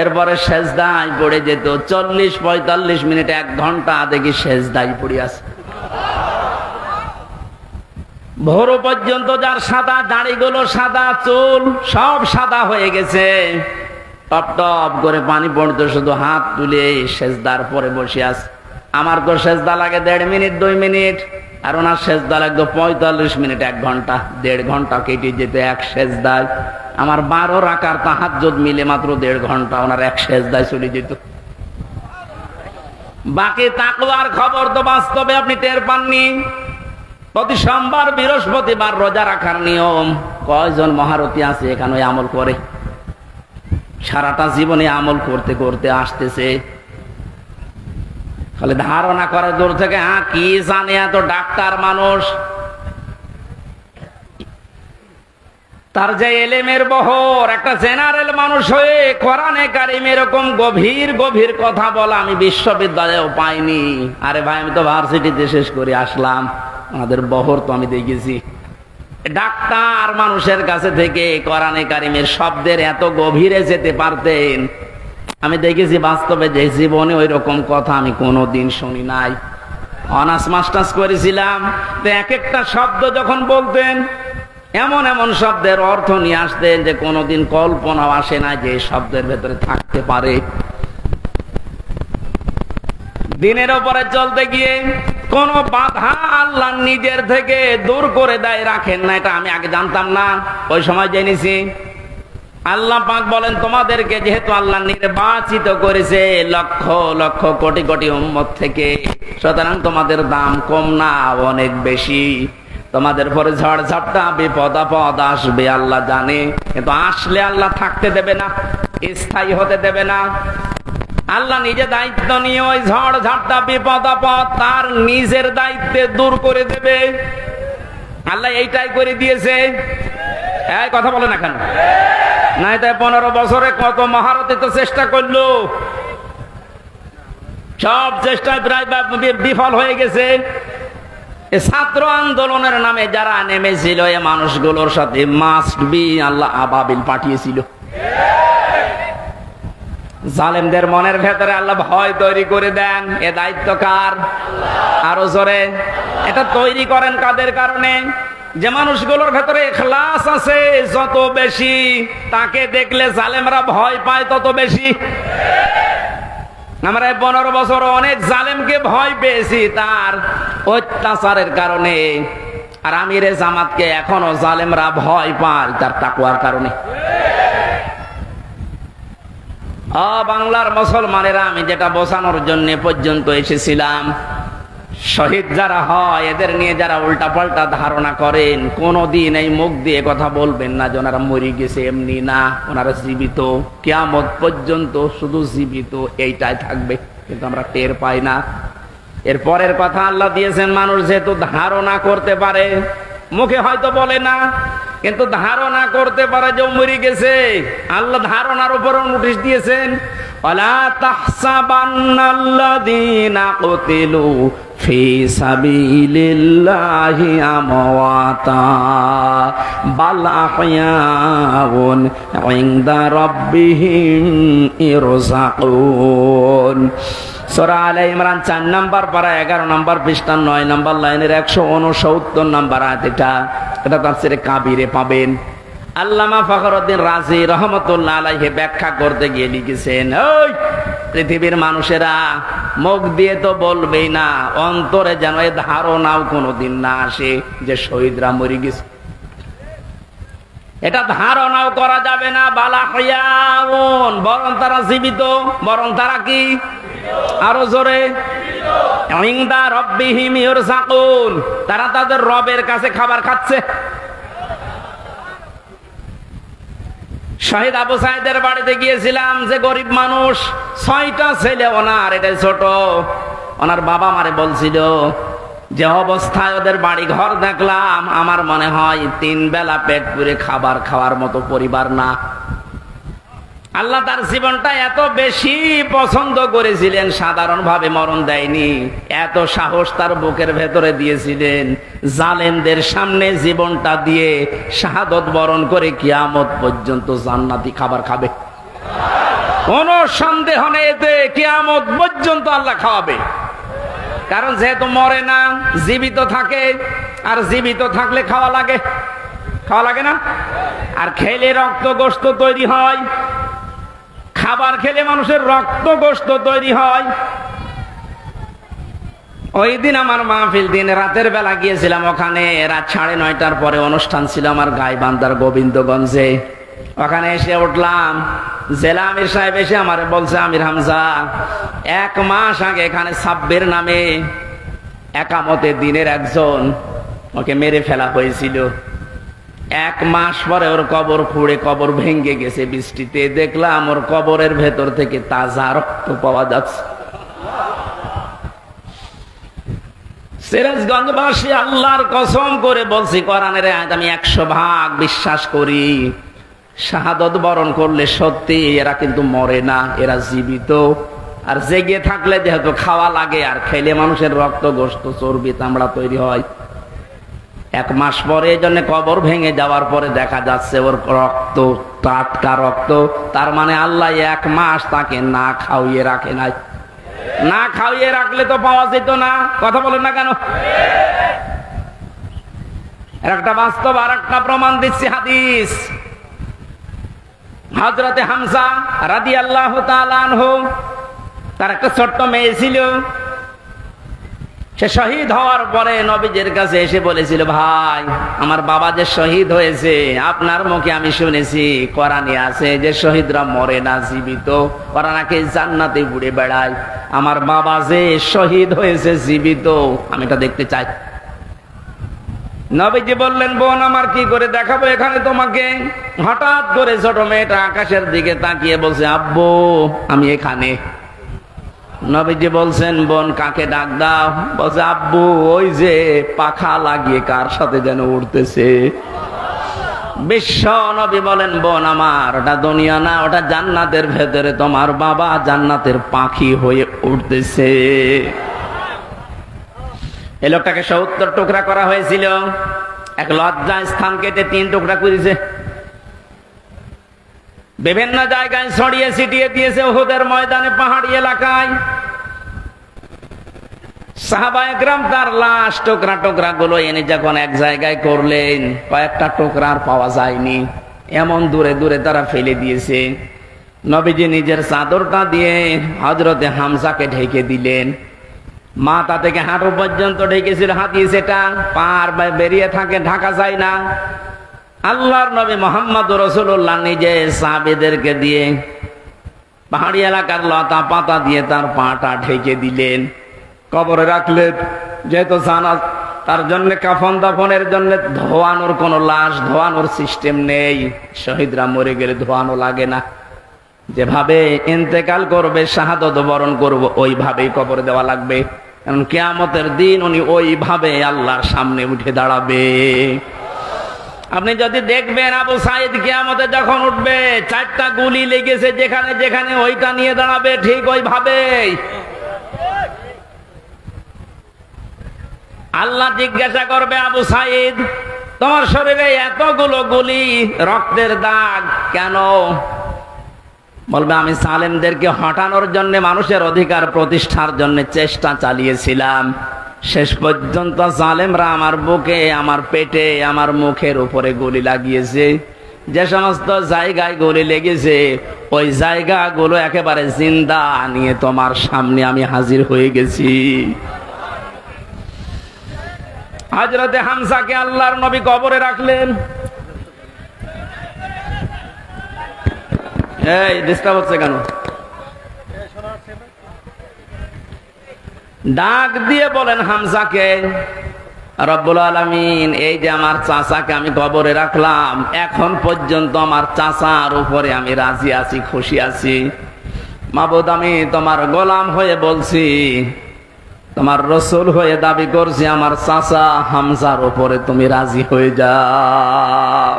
এরপরে সেজদায় পড়ে যেত। 40-45 মিনিট 1 ঘন্টা দেখি সেজদায় পড়ে আছে। ভোর পর্যন্ত যার সাদা দাড়িগুলো সাদা, চুল সব সাদা হয়ে গেছে, টপ টপ করে পানি পড়তো, শুধু হাত তুলে সেজদার পরে বসে আছে। আমার তো সেজদা লাগে 1.5 মিনিট 2 মিনিট, আর ওনার সেজদা লাগতো 45 মিনিট 1 ঘন্টা। 1.5 ঘন্টা কেটে যেত এক সেজদায়। আমার 12 রাকাত তাহাজ্জুদ মিলে মাত্র 1.5 ঘন্টা ওনার এক সেজদায় চলে যেত। বাকি তাকওয়ার খবর তো বাস্তবে আপনি টের পাননি। প্রতি সোমবার বৃহস্পতিবার রোজা রাখার নিয়ম, কয়জন মহারথী আছে এখানে আমল করে? সারাটা জীবনে আমল করতে করতে আসতেছে, খালি ধারণা করে দূর থেকে, কি জানে এত ডাক্তার মানুষ। তার যে এলেমের বহর, একটা জেনারেল মানুষ হয়ে কোরআনে কারিম এরকম গভীর গভীর কথা বলা আমি বিশ্ববিদ্যালয়েও পাইনি। আরে ভাই, আমি তো ভার্সিটিতে শেষ করে আসলাম, আমাদের বহর তো আমি দেখেছি। ডাক্তার মানুষের কাছে থেকে কোরআনে কারিমের শব্দের এত গভীরে যেতে পারতেন আমি দেখেছি বাস্তবে, যে জীবনে ওই রকম কথা আমি কোনোদিন শুনি নাই। অনার্স মাস্টার্স করেছিলাম, তো এক একটা শব্দ যখন বলতেন এমন এমন শব্দের অর্থ নিয়ে আসতেন যে কোনোদিন কল্পনাও আসে না যে শব্দের ভেতরে থাকতে পারে। দিনের উপরে চলতে গিয়ে কোন বাধা আল্লাহ নিজের থেকে দূর করে দেয়, রাখেন না। এটা আমি আগে জানতাম না, ওই সময় জেনেছি। আল্লাহ পাক বলেন, তোমাদেরকে যেহেতু আল্লাহ নির্বাচিত করেছে লক্ষ লক্ষ কোটি কোটি উম্মত থেকে, সুতরাং তোমাদের দাম কম না, অনেক বেশি। তোমাদের পরে ঝড় ঝাপটা বিপদ আপদ আসবে আল্লাহ জানে, কিন্তু আসলে আল্লাহ থাকতে দেবে না, স্থায়ী হতে দেবে না। আল্লাহ নিজে দায়িত্ব নিয়ে ওই ঝড় ঝাপটা বিপদ আপদ তার নিজের দায়িত্বে দূর করে দেবে। আল্লাহ এইটাই করে দিয়েছে। এই কথা বলে না কেন? নাই তাই 15 বছরে কত মহারথী তো চেষ্টা করলো, সব চেষ্টায় প্রায় বিফল হয়ে গেছে। ছাত্র আন্দোলনের নামে যারা নেমেছিল এ মানুষগুলোর সাথে মাস্ট বি আল্লাহ আবাবিল পাঠিয়েছিল। জালেমদের মনের ভেতরে আল্লাহ ভয় তৈরি করে দেন। এ দায়িত্ব কার? আরো জোরে। এটা তৈরি করেন কাদের কারণে? যে মানুষগুলোর ভেতরে ইখলাস আছে যত বেশি, তাকে দেখলে জালেমরা ভয় পায় তত বেশি। আমরা 15 বছর অনেক জালেমকে ভয় পেয়েছি তার অত্যাচারের কারণে, আর আমিরে জামাতকে এখনো জালেমরা ভয় পায় তার তাকওয়ার কারণে। বাংলার মুসলমানেরা, আমি যেটা বোঝানোর জন্য পর্যন্ত এসেছিলাম, শহীদ যারা হয় এদের নিয়ে যারা উল্টা পাল্টা ধারণা করেন, কোনদিন এই মুখ দিয়ে কথা বলবেন না যে ওনারা মরে গেছে, এমনি না, ওনারা জীবিত, কিয়ামত পর্যন্ত শুধু জীবিত এইটাই থাকবে, কিন্তু আমরা টের পাই না। এর পরের কথা আল্লাহ দিয়েছেন, মানুষ যেহেতু ধারণা করতে পারে, মুখে হয়তো বলে না, কিন্তু ধারণা করতে পারে যে মরে গেছে। আল্লাহ ধারণার উপর নোটিশ দিয়েছেন, ওয়ালা তাহসাবান্নাল্লাযীনা কুতিলু ফি সাবিলিল্লাহি আমওয়াতা বাল আহয়াউন ইনদা রাব্বিহিম ইরযাকুন। সূরা আলে ইমরান 4 নম্বর পারা 11 নম্বর পৃষ্ঠা 9 নম্বর লাইনের 169 নম্বর আয়াত। এটা তাফসীরে কাবীরে পাবেন। আল্লামা ফখরুদ্দিন রাজি রহমাতুল্লাহ আলাইহি ব্যাখ্যা করতে গিয়ে লিখেছেন, ওই পৃথিবীর মানুষেরা মুখ দিয়ে তো বলবেই না, অন্তরে যেন এই ধারণাও কোনোদিন না আসে যে শহীদরা মরে গেছে। এটা ধারণাও করা যাবে না। বালা হায়াউন, বরং তারা জীবিত, বরং তারা কি, আরো জোরে, ইনদা রাব্বিহিম ইরযাকুন, তারা তাদের রবের কাছে খাবার খাচ্ছে। শহীদ আবু সাইদের বাড়িতে গিয়েছিলাম, যে গরিব মানুষ, 6টা ছেলে ওনার, এটাই ছোট। ওনার বাবা মারে বলছিল, যে অবস্থায় ওদের বাড়ি ঘর দেখলাম, আমার মনে হয় 3 বেলা পেট পুরে খাবার খাওয়ার মতো পরিবার না। আল্লাহ তার জীবনটা এত বেশি পছন্দ করেছিলেন, সাধারণভাবে মরণ দেয়নি। এত সাহস তার বুকের ভেতরে দিয়েছিলেন, জালেমদের সামনে জীবনটা দিয়ে শাহাদত বরণ করে কিয়ামত পর্যন্ত জান্নাতি খাবার খাবে। কোন সন্দেহ নেই, এতে কিয়ামত পর্যন্ত আল্লাহ খাওয়াবে। কারণ যেহেতু মরে না, জীবিত থাকে, আর জীবিত থাকলে খাওয়া লাগে, খাওয়া লাগে না? আর খেলে রক্ত গোশত তৈরি হয়, খাবার খেলে মানুষের রক্ত গোশত তৈরি হয়। ওই দিন আমার মাহফিল, দিন রাতের বেলা গিয়েছিলাম ওখানে, রাত 9:30টার পরে অনুষ্ঠান ছিল আমার গাইবান্ধার গোবিন্দগঞ্জে। ওখানে এসে উঠলাম, জেলা আমির সাহেব এসে আমার বলছে, আমির হামজা, 1 মাস আগে এখানে সাব্বির নামে একামতে দিনের একজন, ওকে মেরে ফেলা হয়েছিল। 1 মাস পরে ওর কবর খুঁড়ে কবর ভেঙে গেছে বৃষ্টিতে, দেখলাম ওর কবরের ভেতর থেকে তাজা রক্ত পাওয়া যাচ্ছে। সিরাজগঞ্জবাসী, আল্লাহর কসম করে বলছি, কোরআনের আয়াত আমি 100% বিশ্বাস করি। শাহাদত বরণ করলে সত্যি এরা কিন্তু মরে না, এরা জীবিত। আর জেগে থাকলে যেহেতু খাওয়া লাগে, আর খেলে মানুষের রক্ত গোশত চর্বি চামড়া তৈরি হয়। 1 মাস পরে এই জন্য কবর ভেঙে যাওয়ার পরে দেখা যাচ্ছে ওর রক্ত টাটকা রক্ত। তার মানে আল্লাহ 1 মাস তাকে না খাওয়িয়ে রাখে নাই। না খাওয়িয়ে রাখলে তো পাওয়া যেত না। কথা বলেন না কেন? একটা বাস্তব, আর একটা প্রমাণ দিচ্ছি, হাদিস। হযরতে হামজা রাদিয়াল্লাহু তাআলা আনহু, তার একটা ছোট্ট মেয়ে ছিল। সে শহীদ হওয়ার পরে নবীজির কাছে এসে বলেছিল, ভাই, আমার বাবা যে শহীদ হয়েছে, আপনার মুখে আমি শুনেছি, কোরআনে আছে যে শহীদরা মরে না, জীবিত, ওরা নাকি জান্নাতে ঘুরে বেড়ায়। আমার বাবা যে শহীদ হয়েছে, জীবিত, আমি এটা দেখতে চাই। নবীজি বললেন, বোন আমার, কি করে দেখাবো এখানে তোমাকে? হঠাৎ করে ছোট মেয়েটা আকাশের দিকে তাকিয়ে বলছে, আব্বু আমি এখানে। নবীজি বলছেন, বোন কাকে ডাক দাও? বলছে, আব্বু ওই যে পাখা লাগিয়ে কার সাথে যেন উড়তেছে। বিশ্ব নবী বলেন, বোন আমার, ওটা দুনিয়া না, ওটা জান্নাতের ভেতরে তোমার বাবা জান্নাতের পাখি হয়ে উঠতেছে। এই লোকটাকে 70 টুকরা করা হয়েছিল। এক লজ্জা স্থান কেটে 3 টুকরা করেছে। বিভিন্ন জায়গায় ছড়িয়ে ছিটিয়ে দিয়েছে, উহুদের ময়দানে, পাহাড়ি এলাকায়। সাহাবায়ে কেরাম তার লাশ টুকরা টুকরা গুলো এনে যখন এক জায়গায় করলেন, কয়েকটা টুকরা আর পাওয়া যায়নি, এমন দূরে দূরে তারা ফেলে দিয়েছে। নবীজি নিজের চাদরটা দিয়ে হযরতে হামজাকে ঢেকে দিলেন। মাথা থেকে হাঁটু পর্যন্ত ঢেকেছিল হাদিস, এটা পার বেরিয়ে থাকে, ঢাকা যায় না। আল্লাহর নবী মুহাম্মদুর রাসূলুল্লাহ নিজে সাহাবীদেরকে দিয়ে পাহাড়ি এলাকার লতা পাতা দিয়ে তার পাটা ঢেকে দিলেন, কবরে রাখলেন। যেহেতু জানা তার জন্য কাফন দাফনের জন্য ধোয়ানোর কোন লাশ ধোয়ানোর সিস্টেম নেই, শহীদরা মরে গেলে ধোয়ানো লাগে না। যেভাবে ইন্তেকাল করবে, শাহাদত বরণ করব, ওইভাবেই কবর দেওয়া লাগবে। কারণ কিয়ামতের দিন উনি ওইভাবে আল্লাহর সামনে উঠে দাঁড়াবে। আপনি যদি দেখবেন, আবু সাইদ কিয়ামতে যখন উঠবে, 4টা গুলি লেগেছে যেখানে যেখানে, ওইটা নিয়ে দাঁড়াবে ঠিক ওইভাবে। আল্লাহ জিজ্ঞাসা করবে, আবু সাইদ তোমার শরীরে এতগুলো গুলি, রক্তের দাগ কেন? বলবে, আমি জালেমদেরকে হটানোর জন্য, মানুষের অধিকার প্রতিষ্ঠার জন্য চেষ্টা চালিয়েছিলাম। শেষ পর্যন্ত জালেমরা আমার বুকে, আমার পেটে, আমার মুখের উপরে গুলি লাগিয়েছে। যে সমস্ত জায়গায় গুলি লেগেছে, ওই জায়গাগুলো একেবারে জিন্দা নিয়ে তোমার সামনে আমি হাজির হয়ে গেছি। হযরতে হামজাকে আল্লাহর নবী কবরে রাখলেন। এই ডিস্টার্ব হচ্ছে কেন? ডাক দিয়ে বলেন হামজাকে, রব্বুল আলামিন, এই যে আমার চাচাকে আমি কবরে রাখলাম, এখন পর্যন্ত আমার চাচার উপরে আমি রাজি আছি, খুশি আছি। মাবুদ, আমি তোমার গোলাম হয়ে বলছি, তোমার রসুল হয়ে দাবি করছি, আমার চাচা হামজার উপরে তুমি রাজি হয়ে যাও।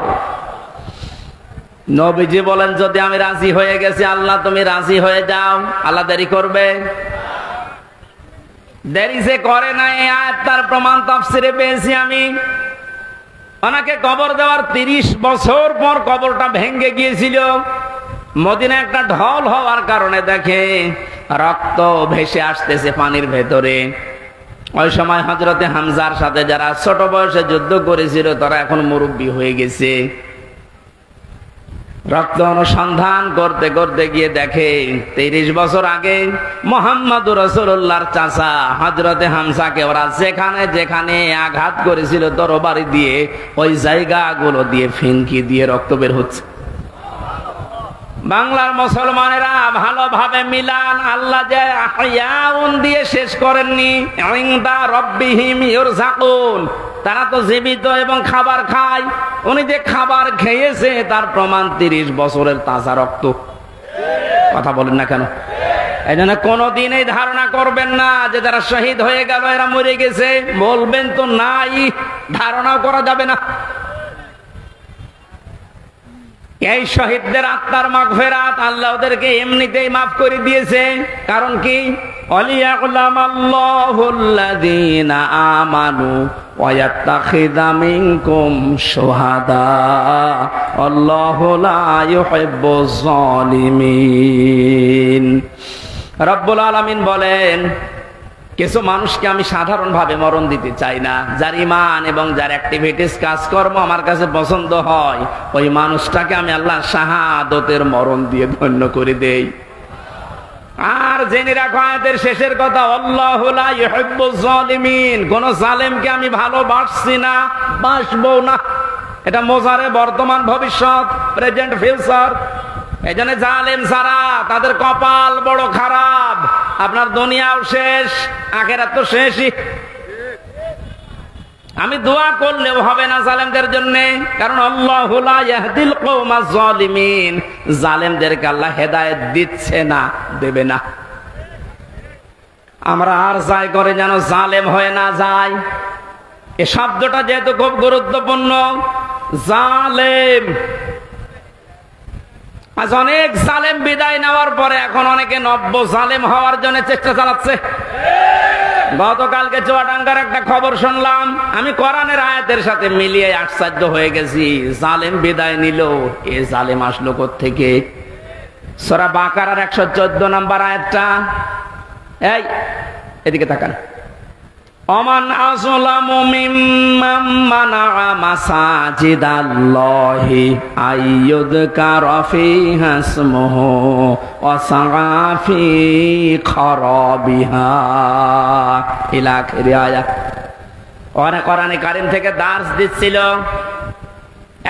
নবীজি বলেন, যদি আমি রাজি হয়ে গেছি, আল্লাহ তুমি রাজি হয়ে যাও। আল্লাহ দেরি করবে? দেরি যে করে না, এই আয়াত তার প্রমাণ তাফসিরে পেয়েছি আমি। ওনাকে কবর দেওয়ার 30 বছর পর কবরটা ভেঙে গিয়েছিল। মদিনা একটা ঢল হওয়ার কারণে দেখে রক্ত ভেসে আসতেছে পানির ভেতরে। ওই সময় হযরতে হামজার সাথে যারা ছোট বয়সে যুদ্ধ করেছিল তারা এখন মুরব্বী হয়ে গেছে। রক্ত অনুসন্ধান করতে করতে গিয়ে দেখে 30 বছর আগে মুহাম্মদুর রাসূলুল্লাহর চাচা হযরতে হামজাকে ওরা যেখানে যেখানে আঘাত করেছিল তরবারি দিয়ে, ওই জায়গাগুলো দিয়ে ফিনকি দিয়ে রক্ত বের হচ্ছে। বাংলার মুসলমানেরা ভালোভাবে মিলান, আল্লাহ যে আহয়াউন দিয়ে শেষ করেননি, ইনদা রাব্বিহিম ইরযাকুন, তারা তো জীবিত এবং খাবার খায়। উনি যে খাবার খেয়েছে তার প্রমাণ 30 বছরের তাজা রক্ত। কথা বলেন না কেন? এই জন্য কোনদিন এই ধারণা করবেন না যে যারা শহীদ হয়ে গেল এরা মরে গেছে, বলবেন তো নাই, ধারণাও করা যাবে না। এই শহীদদের আত্মার মাগফিরাত আল্লাহ ওদেরকে এমনিতেই মাফ করে দিয়েছে। কারণ কি? ওয়ালিয়াকুলামাল্লাহুল্লাযীনা আমানু ওয়া ইয়াত্তাখিযা মিনকুম শুহাদা আল্লাহু লা ইউহিব্বুয যালিমিন। রব্বুল আলামিন বলেন, কিছু মানুষকে আমি সাধারণভাবে মরণ দিতে চাই না। যার ঈমান এবং যার অ্যাক্টিভিটিস কাজকর্ম আমার কাছে পছন্দ হয়, ওই মানুষটাকে আমি আল্লাহ শাহাদতের মরণ দিয়ে ধন্য করে দেই। আর জেনে রাখো আয়াতের শেষের কথা, আল্লাহু লা ইউহিব্বুয যালিমিন, কোন জালেমকে আমি ভালোবাসছি না, বাসবো না। এটা মোজারে বর্তমান ভবিষ্যৎ, প্রেজেন্ট ফিউচার। এই জন্য জালেম ছাড়া তাদের কপাল বড় খারাপ। আপনার দুনিয়াও শেষ, আখিরাত তো শেষই। আমি দোয়া করলেও হবে না জালেমদের জন্য, কারণ আল্লাহু লা ইয়াহদিল কওমাজ জালিমিন, জালেমদেরকে আল্লাহ হেদায়েত দিচ্ছে না, দেবে না। আমরা আর যাই করে যেন জালেম হয়ে না যায়। এই শব্দটা যেহেতু খুব গুরুত্বপূর্ণ, জালেম। আজ অনেক জালেম বিদায় নেওয়ার পরে এখন অনেকে নব্য জালেম হওয়ার জন্য চেষ্টা চালাচ্ছে। গতকালকে চুয়াডাঙ্গার একটা খবর শুনলাম, আমি কোরআনের আয়াতের সাথে মিলিয়ে আশ্চর্য হয়ে গেছি। জালেম বিদায় নিল, এ জালেম আসলো কোত্থেকে? সূরা বাকারার 114 নম্বর আয়াতটা। এই এদিকে তাকান। ওমান আযলামু মিম্মান মানাআ মাসাজিদাল্লাহি আইয়ুযকারা ফীহা ইসমুহু ওয়া সাআ ফী খারাবিহা ইলা আখির আয়াত। কোরআনে কারীম থেকে দার্স দিচ্ছিল,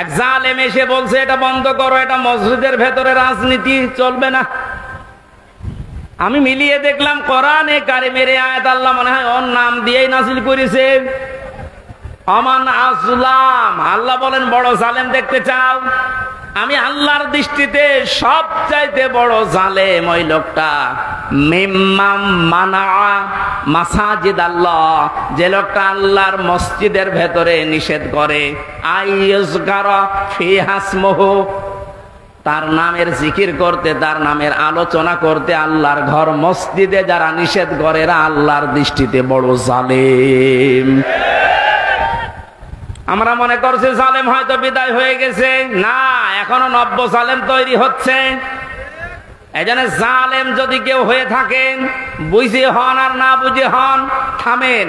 এক জালেম এসে বলছে এটা বন্ধ করো, এটা মসজিদের ভেতরে রাজনীতি চলবে না। আমি মিলিয়ে দেখলাম কোরআনে কারিমের আয়াত আল্লাহ মনে হয় ওর নাম দিয়েই নাযিল করেছে। আমান আসলাম, আল্লাহ বলেন বড় জালেম দেখতে চাও? আমি আল্লাহর দৃষ্টিতে সবচাইতে বড় জালেম ওই লোকটা মিম্মাম মানা মাসাজিদ আল্লাহ, যে লোকটা আল্লাহর মসজিদের ভেতরে নিষেধ করে আইয়ুযকারা ফীহা ইসমুহু, তার নামের জিকির করতে, তার নামের আলোচনা করতে আল্লাহর ঘর মসজিদে যারা নিষেধ করে এরা আল্লাহর দৃষ্টিতে বড় জালেম। আমরা মনে করছি জালেম হয়তো বিদায় হয়ে গেছে, না, এখনো নব্য জালেম তৈরি হচ্ছে। এই জন্য জালেম যদি কেউ হয়ে থাকেন, বুঝে হন আর না বুঝে হন, থামেন,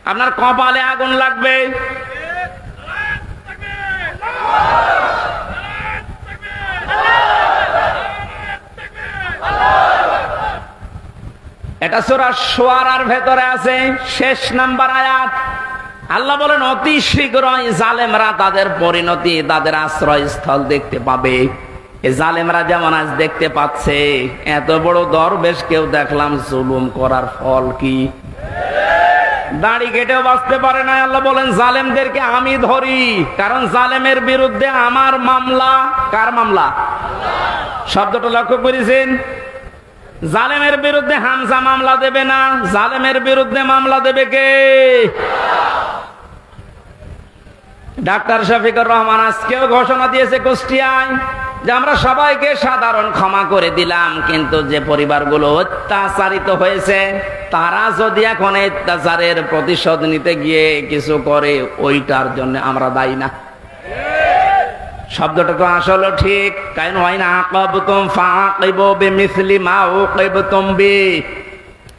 আপনার কপালে আগুন লাগবে। এটা সূরা শুআরার ভেতরে আছে, শেষ নাম্বার আয়াত। আল্লাহ বলেন অতি শীঘ্রই জালেমরা তাদের পরিণতি, তাদের আশ্রয়স্থল দেখতে পাবে। এই জালেমরা যেমন আজ দেখতে পাচ্ছে, এত বড় দরবেশ কেউ দেখলাম জুলুম করার ফল কি? দাড়ি কেটেও বাঁচতে পারে না। আল্লাহ বলেন জালেমদেরকে আমি ধরি, কারণ জালেমের বিরুদ্ধে আমার মামলা। কার মামলা? শব্দটা লক্ষ্য করেছেন? জালেমের বিরুদ্ধে হামজা মামলা দেবে না, জালেমের বিরুদ্ধে মামলা দেবে কে? ডাক্তার শফিকুর রহমান আজকেও ঘোষণা দিয়েছে কুষ্টিয়ায় যে আমরা সবাইকে সাধারণ ক্ষমা করে দিলাম, কিন্তু যে পরিবারগুলো অত্যাচারিত হয়েছে তারা যদি এখন অত্যাচারের প্রতিশোধ নিতে গিয়ে কিছু করে, ওইটার জন্য আমরা দায়ী না। শব্দটা তো আসলে ঠিক। কারণ হয় না আকাবতুম ফাআকিবু বিমিসলি মা উকিবতুম বি।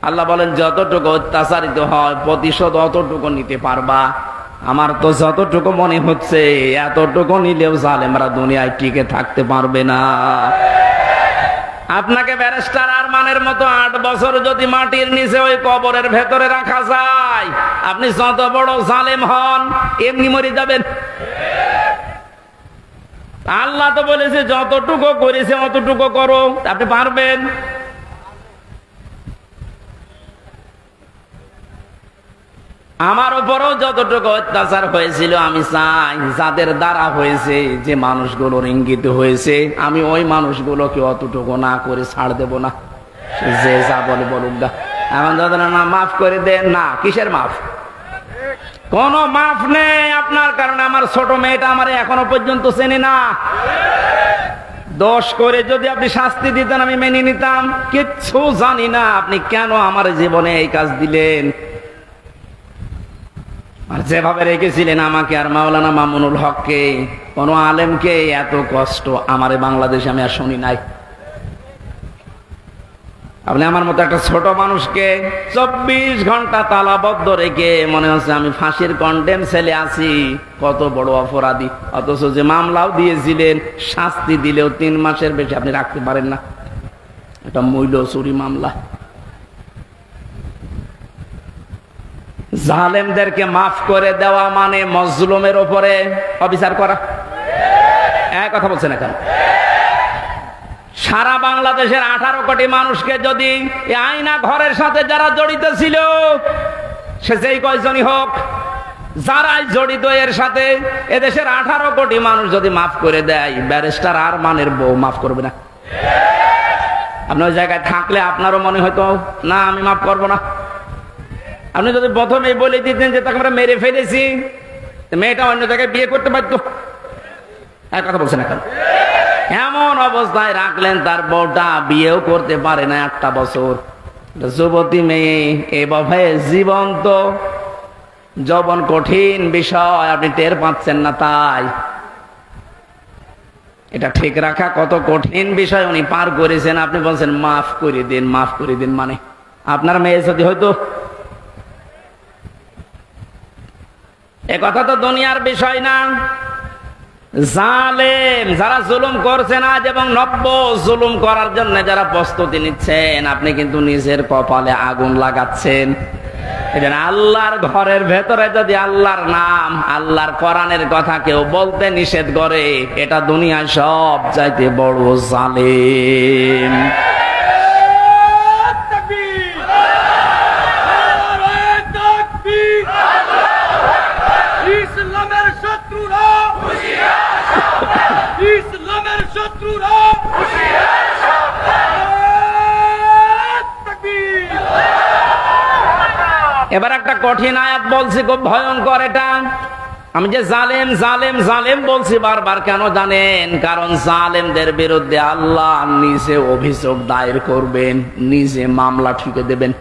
আল্লাহ বলেন যতটুকু অত্যাচারিত হয় প্রতিশোধ অতটুকু নিতে পারবা। আমার তো যতটুকু মনে হচ্ছে এতটুকু নিলেও জালেমরা দুনিয়ায় টিকে থাকতে পারবে না। আপনাকে ব্যারিস্টার আরমানের মতো 8 বছর যদি মাটির নিচে ওই কবরের ভেতরে রাখা যায়, আপনি যত বড় জালেম হন এমনি মরে যাবেন। আল্লাহ তো বলেছে যতটুকু করেছে অতটুকু করো, আপনি পারবেন? আমার উপরও যতটুকু অত্যাচার হয়েছিল, আমি চাই যাদের দ্বারা হয়েছে, যে মানুষগুলোর ইঙ্গিত হয়েছে, আমি ওই মানুষগুলোকে অতটুকু না করে ছাড় দেব না। যে যা বলে বলুক গা, এখন দাদা না মাফ করে দেন না, কিসের মাফ? কোন মাফ নেই আপনার কারণে। আমার ছোট মেয়েটা আমার এখনো পর্যন্ত চেনে না। দোষ করে যদি আপনি শাস্তি দিতেন আমি মেনে নিতাম, কিচ্ছু জানি না আপনি কেন আমার জীবনে এই কাজ দিলেন। আর যেভাবে রেখেছিলেন আমাকে আর মাওলানা মামুনুল হককে, কোন আলেমকে এত কষ্ট আমার বাংলাদেশে আমি আর শুনি নাই। আপনি আমার মতো একটা ছোট মানুষকে 24 ঘন্টা তালাবদ্ধ রেখে মনে হচ্ছে আমি ফাঁসির কন্ডেম ছেলে আছি, কত বড় অপরাধী। অথচ যে মামলাও দিয়েছিলেন, শাস্তি দিলেও 3 মাসের বেশি আপনি রাখতে পারেন না। এটা মূল্য চুরি মামলা। জালেমদেরকে মাফ করে দেওয়া মানে মজলুমের উপরে অবিচার করা। এক কথা বলছে না কেন? সারা বাংলাদেশের 18 কোটি মানুষকে যদি এই আয়না ঘরের সাথে যারা জড়িত ছিল, সে যেই কয়জনই হোক, যারাই জড়িত এর সাথে, এদেশের 18 কোটি মানুষ যদি মাফ করে দেয়, ব্যারিস্টার আরমানের বউ মাফ করবে না। আপনি ওই জায়গায় থাকলে আপনারও মনে হয়তো না আমি মাফ করবো না। আপনি যদি প্রথমেই বলে দিতেন যে তাকে আমরা মেরে ফেলেছি, মেয়েটা অন্য জায়গায় বিয়ে করতে পারতো। এক কথা বলছে না কেন? এমন অবস্থায় রাখলেন তার বউটা বিয়েও করতে পারে না 8টা বছর। যুবতী মেয়ে এভাবে জীবন্ত যৌবন কঠিন বিষয়, আপনি টের পাচ্ছেন না। তাই এটা ঠিক রাখা কত কঠিন বিষয় উনি পার করেছেন। আপনি বলছেন মাফ করে দিন, মাফ করে দিন। মানে আপনার মেয়ে যদি হয়তো, এ কথা তো দুনিয়ার বিষয় না। জালেম যারা জুলুম করছেন আজ এবং নব্য জুলুম করার জন্য যারা প্রস্তুতি নিচ্ছেন, আপনি কিন্তু নিজের কপালে আগুন লাগাচ্ছেন। আল্লাহর ঘরের ভেতরে যদি আল্লাহর নাম, আল্লাহর কোরআনের কথা কেউ বলতে নিষেধ করে, এটা দুনিয়ায় সব চাইতে বড় জালেম। এবার একটা কঠিন আয়াত বলছি, খুব ভয়ঙ্কর এটা। আমি যে জালেম জালেম জালেম বলছি বারবার কেন জানেন? কারণ জালেমদের বিরুদ্ধে আল্লাহ নিজে অভিযোগ দায়ের করবেন, নিজে মামলা ঠুকে দেবেন।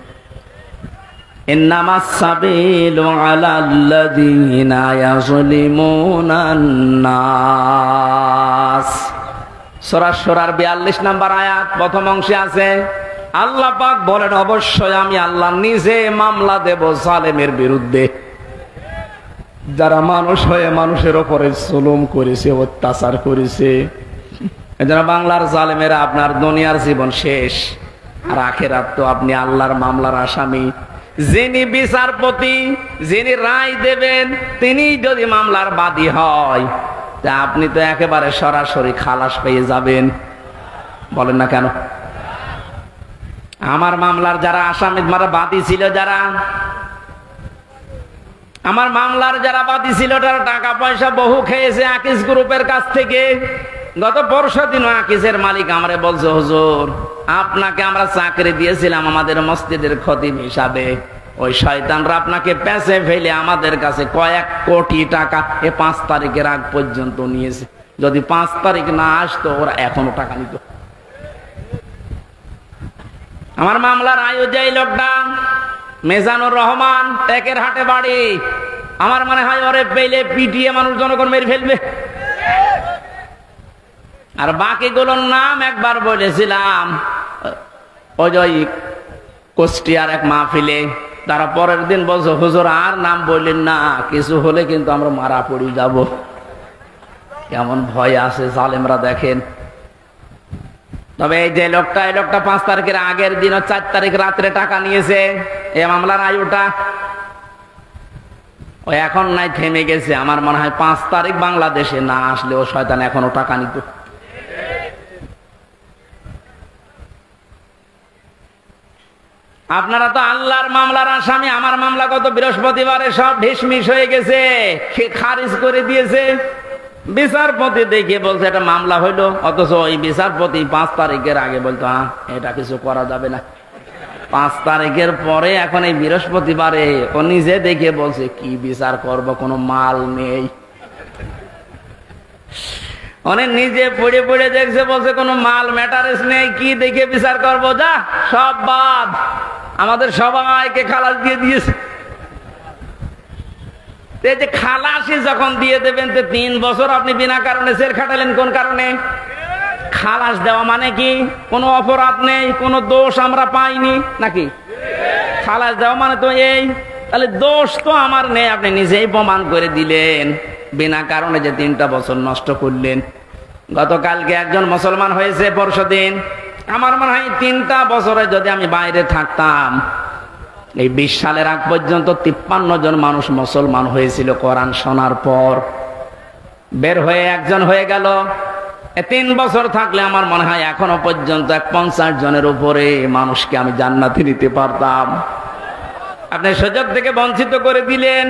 ইন্নামাস সাবিলু আলাল্লাযীনা ইয়াযলিমুনান নাস। সূরা শুরার 42 নম্বর আয়াত প্রথম অংশে আছে, আল্লাহ পাক বলেন অবশ্যই আমি আল্লাহ নিজে মামলা দেব জালেমের বিরুদ্ধে, যারা মানুষ হয়ে মানুষের উপরে জুলুম করেছে, অত্যাচার করেছে। যারা বাংলার জালেমেরা আপনার দুনিয়ার জীবন শেষ, আর আখেরাত তো আপনি আল্লাহর মামলার আসামি। যিনি বিচারপতি, যিনি রায় দেবেন, তিনি যদি মামলার বাদী হয়, যে আপনি তো একেবারে সরাসরি খালাস পেয়ে যাবেন। বলেন না কেন? আমার মামলার যারা আসামি বাদী ছিল, আমার মামলার যারা বাদী ছিল তারা টাকা পয়সা বহু খেয়েছে আকিস গ্রুপের কাছ থেকে। গত পরশু দিন আকিসের মালিক আমারে বলছে, হুজুর আপনাকে আমরা চাকরি দিয়েছিলাম আমাদের মসজিদের খতিব হিসাবে, ওই শয়তানরা আপনাকে পেছে ফেলে আমাদের কাছে কয়েক কোটি টাকা 5 তারিখের আগ পর্যন্ত নিয়েছে। যদি 5 তারিখ না আসতো ওরা এখনো টাকা নিত। আমার মামলার আয়োজক লোকটা মেজানুর রহমান, টেকের হাটে বাড়ি। আমার মনে হয় ওরে পেলে পিটিয়ে মানুষ জনগণ মেরে ফেলবে। আর বাকিগুলোর নাম একবার বলেছিলাম ওই কুষ্টিয়ার এক মাহফিলে। তারা পরের দিন বলছো, হুজুর আর নাম বললেন না, কিছু হলে কিন্তু আমরা মারা পড়ে যাব। কেমন ভয় আছে জালেমরা দেখেন। তবে এই যে লোকটা, এই লোকটা 5 তারিখের আগের দিন 4 তারিখ রাত্রে টাকা নিয়েছে। এই মামলার আয়ুটা ও এখন নাই, থেমে গেছে। আমার মনে হয় 5 তারিখ বাংলাদেশে না আসলে ও শয়তান এখনো টাকা নিত। আপনারা তো আল্লাহর মামলার আসামি। আমার মামলা গত বৃহস্পতিবারে সব ঢিসমিস হয়ে গেছে, খারিজ করে দিয়েছে। বিচারপতি দেখে বলছে এটা মামলা হইলো, অথচ ওই বিচারপতি 5 তারিখের আগে বলতো এটা কিছু করা যাবে না। 5 তারিখের পরে এখন এই বৃহস্পতিবারে ও নিজে দেখে বলছে কি বিচার করব, কোনো মাল নেই। অনেক নিজে পড়ে পড়ে দেখছে, বলছে কোনো মাল ম্যাটারেস নেই, কি দেখে বিচার করব, যা সব বাদ। আমাদের সবাইকে খালাস দিয়ে দিয়েছে। এই যে খালাসি যখন দিয়ে দেবেন, 3 বছর আপনি বিনা কারণে জেল খাটালেন। কোন কারণে? খালাস দেওয়া মানে কি কোনো অপরাধ নেই, কোনো দোষ আমরা পাইনি নাকি? খালাস দেওয়া মানে তো এই, তাহলে দোষ তো আমার নেই, আপনি নিজেই প্রমাণ করে দিলেন। বিনা কারণে যে 3টা বছর নষ্ট করলেন। গতকালকে একজন মুসলমান হয়েছে পরশুদিন। আমার মনে হয় 3টা বছরে যদি আমি বাইরে থাকতাম, এই 20 সালের আগ পর্যন্ত 53 জন মানুষ মুসলমান হয়েছিল কোরআন শোনার পর। বের হয়ে একজন হয়ে গেল। 3 বছর থাকলে আমার মনে হয় এখনো পর্যন্ত 50 জনের উপরে মানুষকে আমি জান্নাতে নিতে পারতাম। আপনি সুযোগ থেকে বঞ্চিত করে দিলেন।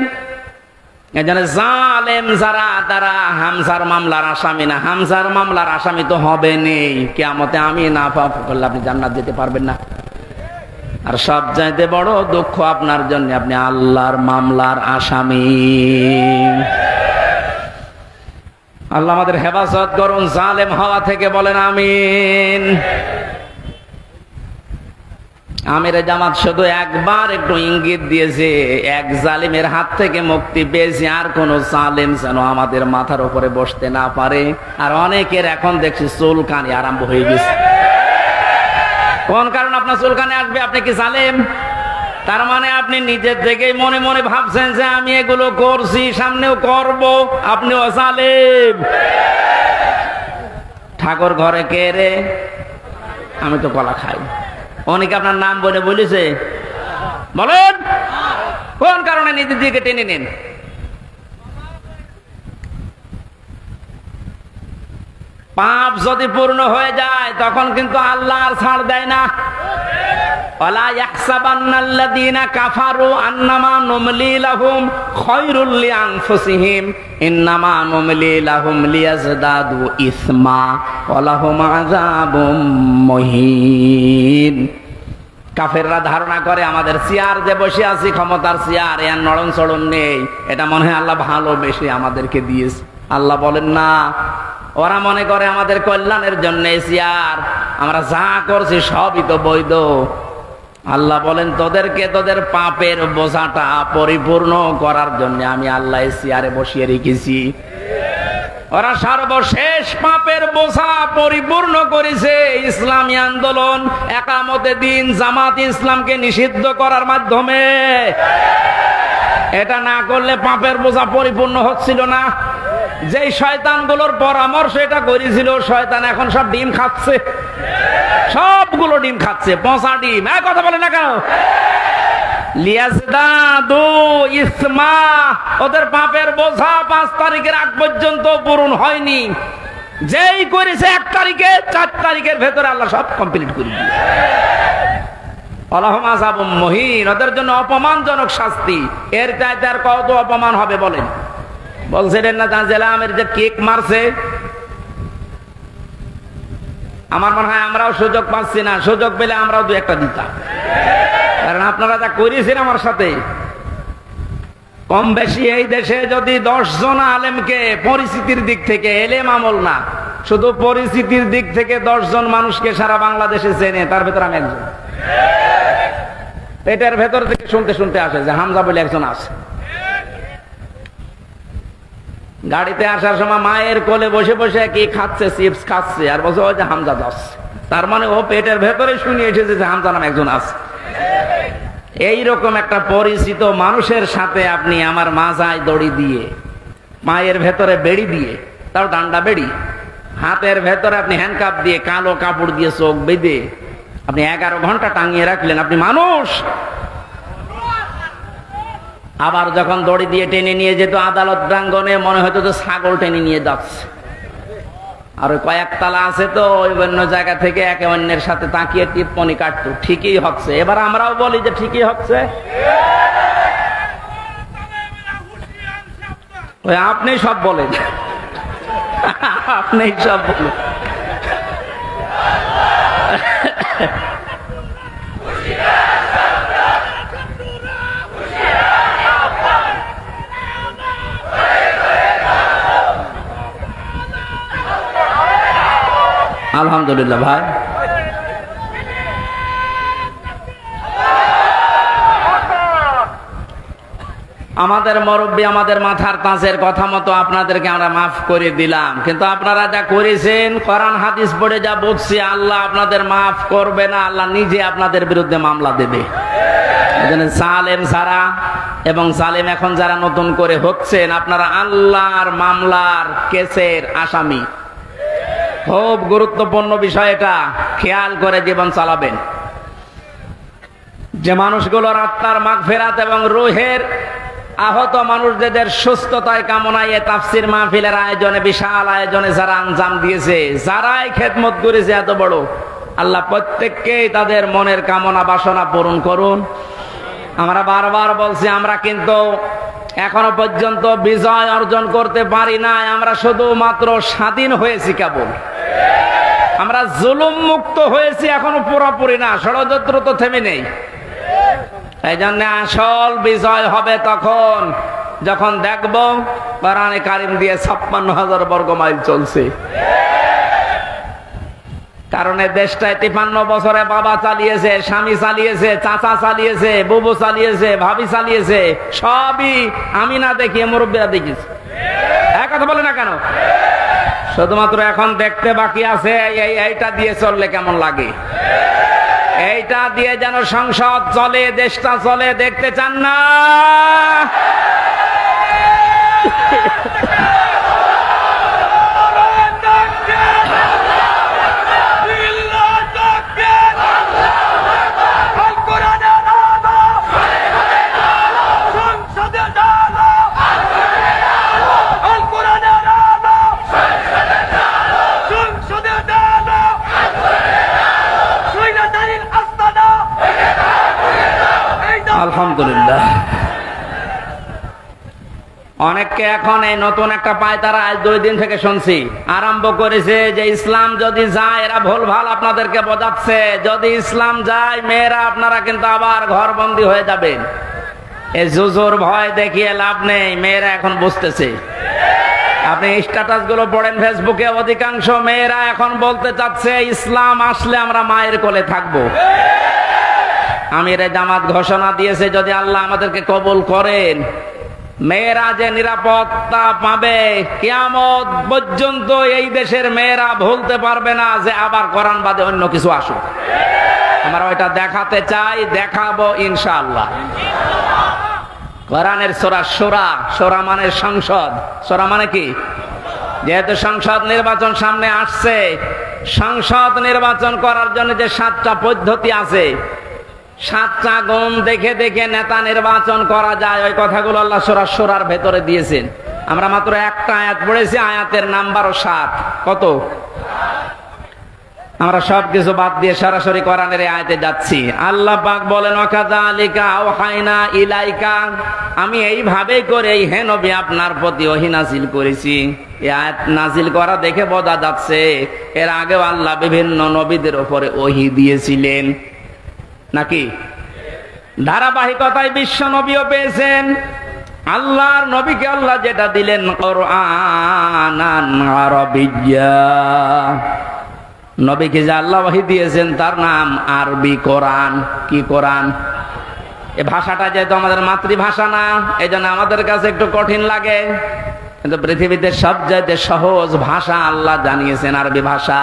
এজন্য জালেম যারা, তারা হামজার মামলার আসামি না। হামজার মামলার আসামি তো হবে নেই। কিয়ামতে আমি না পাপ করলে আপনি জান্নাত যেতে পারবেন না। আর সবচাইতে বড় দুঃখ আপনার জন্য, আপনি আল্লাহর মামলার আসামি। আল্লাহ আমাদের হেফাজত করুন জালেম হওয়া থেকে, বলেন আমিন। আমির জামাত শুধু একবার একটু ইঙ্গিত দিয়েছে, এক জালিমের হাত থেকে মুক্তি পেয়েছি, আর কোন জালিম যেন আমাদের মাথার উপরে বসতে না পারে। আর অনেকের এখন দেখছি চুলকানি আরম্ভ হয়ে গেছে। কোন কারণ আপনার চুলকানি আসবে? আপনি কি জালেম? তার মানে আপনি নিজের থেকেই মনে মনে ভাবছেন যে আমি এগুলো করছি, সামনেও করব। আপনিও জালেম। ঠাকুর ঘরে কে রে? আমি তো কলা খাই। অনেকে আপনার নাম বলে বলেছে, বলেন কোন কারণে নিজের দিকে টেনে নেন? পাপ যদি পূর্ণ হয়ে যায় তখন কিন্তু আল্লাহ আর ছাড় দেয় না। ওয়ালা ইয়াহসাবান্নাল্লাযীনা কাফারু আন্নামা নুমলি লাহুম খায়রুল লিআনফুসিহিম ইন্নামা নুমলি লাহুম লিয়াজদাদু ইসমা ওয়া লাহুম আযাবুম মুহিন। কাফেররা ধারণা করে আমাদের চেয়ার যে বসে আছি, ক্ষমতার চেয়ার, এর নড়ন চড়ন নেই, এটা মনে হয় আল্লাহ ভালোবেসে আমাদেরকে দিয়েছে। আল্লাহ বলেন না, ওরা মনে করে আমাদের কল্যাণের জন্য চেয়ার, আমরা যা করছি সবই তো বৈধ। আল্লাহ বলেন তোদেরকে তোদের পাপের বোঝাটা পরিপূর্ণ করার জন্য আমি আল্লাহ চেয়ারে বসিয়ে রেখেছি। ওরা সর্বশেষ পাপের বোঝা পরিপূর্ণ করেছে ইসলামী আন্দোলন, একামতে দিন, জামাত ইসলামকে নিষিদ্ধ করার মাধ্যমে। এটা না করলে পাপের বোঝা পরিপূর্ণ হচ্ছিল না। যেই শয়তানগুলোর পরামর্শ এটা করেছিল, শয়তান এখন সব ডিম খাচ্ছে, সবগুলো ডিম খাচ্ছে, পচা ডিম। কথা বলে না কেন? লিয়াজদাদু ইসমা, ওদের পাপের বোঝা 5 তারিখের আগ পর্যন্ত পূরণ হয়নি। যেই করেছে 1 তারিখে, 4 তারিখের ভেতরে আল্লাহ সব কমপ্লিট করে দিয়েছে। আল্লাহুম আযাবুম মুহিন, ওদের জন্য অপমানজনক শাস্তি। এর চাইতে আর কত অপমান হবে বলেন? বলছিলেন না জানজেলামের যে কেক মারছে, আমার মনে হয় আমরাও সুযোগ পাচ্ছি না, সুযোগ পেলে আমরাও 2-1টা দিতাম। কারণ আপনারা যা করেছেন আমার সাথে, কম বেশি এই দেশে যদি 10 জন আলেমকে পরিস্থিতির দিক থেকে, এলেম আমল না, শুধু পরিস্থিতির দিক থেকে 10 জন মানুষকে সারা বাংলাদেশে চেনে, তার ভেতর আমি একজন। পেটের ভেতর থেকে শুনতে শুনতে আসে যে হামজা বলে একজন আছে। গাড়িতে আসার সময় মায়ের কোলে বসে বসে কি খাচ্ছে, চিপস খাচ্ছে, আর বলছে ওই যে হামজা যাচ্ছে। তার মানে ও পেটের ভেতরে শুনে এসেছে যে হামজা নাম একজন আছে। এইরকম একটা পরিচিত মানুষের সাথে আপনি আমার মাজায় দড়ি দিয়ে, মায়ের ভেতরে বেড়ি দিয়ে, তাও ডান্ডা বেড়ি, হাতের ভেতরে আপনি হ্যান্ডকাপ দিয়ে, কালো কাপড় দিয়ে চোখ বেঁধে আপনি 11 ঘন্টা টাঙিয়ে রাখলেন। আপনি মানুষ? আবার যখন দড়ি দিয়ে টেনে নিয়ে যেত আদালত প্রাঙ্গণে, মনে হতো তো ছাগল টেনে নিয়ে যাচ্ছে। আর ওই কয়েক তালা আছে তো, ওই অন্য জায়গা থেকে একে অন্যের সাথে তাকিয়ে টিপ্পনি কাটতো, ঠিকই হচ্ছে। এবার আমরাও বলি যে ঠিকই হচ্ছে। ওই আপনি সব বলেন, আপনি সব বলেন। আলহামদুলিল্লাহ ভাই, আমাদের মুরব্বী, আমাদের মাথার তাজের কথা মতো আপনাদেরকে আমরা মাফ করে দিলাম, কিন্তু আপনারা যা করেছেন, কোরআন হাদিস পড়ে যা বলছি, আল্লাহ আপনাদের মাফ করবে না, আল্লাহ নিজে আপনাদের বিরুদ্ধে মামলা দেবে। সালেম সারা এবং সালেম এখন যারা নতুন করে হচ্ছেন, আপনারা আল্লাহর মামলার কেসের আসামি। খুব গুরুত্বপূর্ণ বিষয় এটা, খেয়াল করে জীবন চালাবেন। যে মানুষগুলোর আত্মার মাগফিরাত এবং রূহের আহত মানুষদের সুস্থতায় কামনায় তাফসীর মাহফিলের আয়োজনে, বিশাল আয়োজনে যারা আঞ্জাম দিয়েছে, যারাই খেদমত করেছে এত বড়, আল্লাহ প্রত্যেককেই তাদের মনের কামনা বাসনা পূরণ করুন। আমরা বারবার বলছি, আমরা কিন্তু এখনো পর্যন্ত বিজয় অর্জন করতে পারি নাই, আমরা শুধুমাত্র স্বাধীন হয়েছি কেবল। আমরা জুলুম মুক্ত হয়েছি, এখনো পুরোপুরি না, ষড়যন্ত্র তো থেমে নেই। এই জন্য আসল বিজয় হবে তখন যখন দেখব কোরআনে কারিম দিয়ে 56,000 বর্গ মাইল চলছে। কারণ এই দেশটায় 53 বছরে বাবা চালিয়েছে, স্বামী চালিয়েছে, চাচা চালিয়েছে, বুবু চালিয়েছে, ভাবি চালিয়েছে, সবই আমি না দেখিয়ে মুরব্বীরা দেখিয়েছে। এক কথা বলে না কেন? শুধুমাত্র এখন দেখতে বাকি আছে এইটা দিয়ে চললে কেমন লাগে, এইটা দিয়ে যেন সংসদ চলে, দেশটা চলে, দেখতে চান না? আলহামদুলিল্লাহ। অনেককে এখন এই নতুন একটা পায়তারা আজ 2 দিন থেকে শুনছি আরম্ভ করেছে যে ইসলাম যদি যায়, এরা ভুলভাল আপনাদেরকে বোঝাচ্ছে, যদি ইসলাম যায় মেয়েরা আপনারা কিন্তু আবার ঘরবন্দি হয়ে যাবেন। এই জুজুর ভয় দেখিয়ে লাভ নেই, মেয়েরা এখন বুঝতেছে। আপনি স্ট্যাটাস গুলো পড়েন ফেসবুকে, অধিকাংশ মেয়েরা এখন বলতে চাচ্ছে ইসলাম আসলে আমরা মায়ের কোলে থাকবো। আমিরে জামাত ঘোষণা দিয়েছে, যদি আল্লাহ আমাদেরকে কবুল করেন, মেয়েরা যে নিরাপত্তা পাবে, কিয়ামত পর্যন্ত এই দেশের মেয়েরা ভুলতে পারবে না যে আবার কোরআন বাদে অন্য কিছু আসুক। আমরা ওইটা দেখাতে চাই, দেখাবো ইনশাআল্লাহ। কোরআনের সূরা শূরা, শূরা মানে সংসদ, শূরা মানে কি? যেহেতু সংসদ নির্বাচন সামনে আসছে, সংসদ নির্বাচন করার জন্য যে 7টা পদ্ধতি আছে, 7টা গুণ দেখে দেখে নেতা নির্বাচন করা যায়, ওই কথাগুলো আল্লাহ সূরা সূরার ভেতরে দিয়েছেন। আমরা মাত্র একটা আয়াত পড়েছি, আয়াতের নাম্বারও 7। কত? আমরা সবকিছু বাদ দিয়ে সরাসরি কোরআনের আয়াতে যাচ্ছি। আল্লাহ পাক বলেন, ওয়াকাযালিকা আওহাইনা ইলাইকা, আমি এইভাবেই করে হে নবী আপনার প্রতি ওহী নাযিল করেছি। এই আয়াত নাযিল করা দেখে বোঝা যাচ্ছে এর আগেও আল্লাহ বিভিন্ন নবীদের উপরে ওহী দিয়েছিলেন, নাকি? ধারাবাহিকতায় বিশ্ব নবীও পেয়েছেন। আল্লাহর নবীকে আল্লাহ যেটা দিলেন কুরআনান আরাবিয়্যা, নবীকে যে আল্লাহ ওহী দিয়েছেন তার নাম আরবি কোরআন। কি কোরআন? এই ভাষাটা যেহেতু আমাদের মাতৃভাষা না, এই জন্য আমাদের কাছে একটু কঠিন লাগে, কিন্তু পৃথিবীতে সবচাইতে সহজ ভাষা আল্লাহ জানিয়েছেন আরবি ভাষা।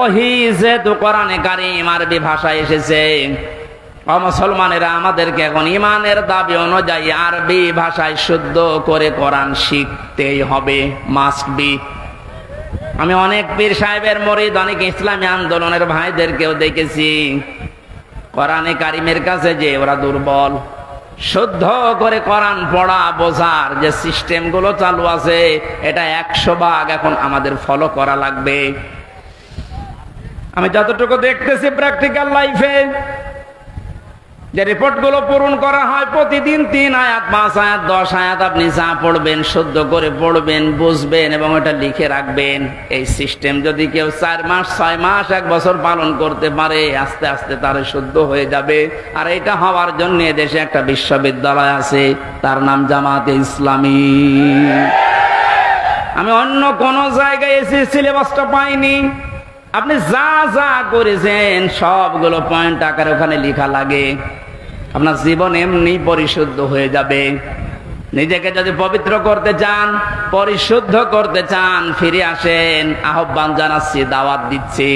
ওহী যেহেতু কোরআনে কারীম আরবি ভাষায় এসেছে, মুসলমানেরা আমাদেরকে এখন ইমানের দাবি অনুযায়ী আরবি ভাষায় শুদ্ধ করে কোরআন শিখতেই হবে, মাস্ট বি। আমি অনেক পীর সাহেবের মুরিদ, অনেক ইসলামী আন্দোলনের ভাইদেরকেও দেখেছি কোরআনে কারীমের কাছে যে ওরা দুর্বল। শুদ্ধ করে কোরআন পড়া বোঝার যে সিস্টেম গুলো চালু আছে, এটা 100 এখন আমাদের ফলো করা লাগবে। আমি যতটুকু দেখতেছি প্র্যাকটিক্যাল লাইফে, যে রিপোর্ট গুলো পূরণ করা হয় প্রতিদিন 3 আয়াত 5 আয়াত 10 আয়াত আপনি যা পড়বেন শুদ্ধ করে পড়বেন, বুঝবেন এবং ওটা লিখে রাখবেন। এই সিস্টেম যদি কেউ 4 মাস 6 মাস 1 বছর পালন করতে পারে, আস্তে আস্তে তার শুদ্ধ হয়ে যাবে। আর এটা হওয়ার জন্য দেশে একটা বিশ্ববিদ্যালয় আছে, তার নাম জামাতে ইসলামী। আমি অন্য কোন জায়গায় এসে সিলেবাসটা পাইনি। আপনি যা যা করেছেন সবগুলো পয়েন্ট আকারে ওখানে লেখা লাগে, আপনার জীবন এমনি পরিশুদ্ধ হয়ে যাবে। নিজেকে যদি পবিত্র করতে চান, পরিশুদ্ধ করতে চান, ফিরে আসেন। আহ্বান জানাচ্ছি, দাওয়াত দিচ্ছি,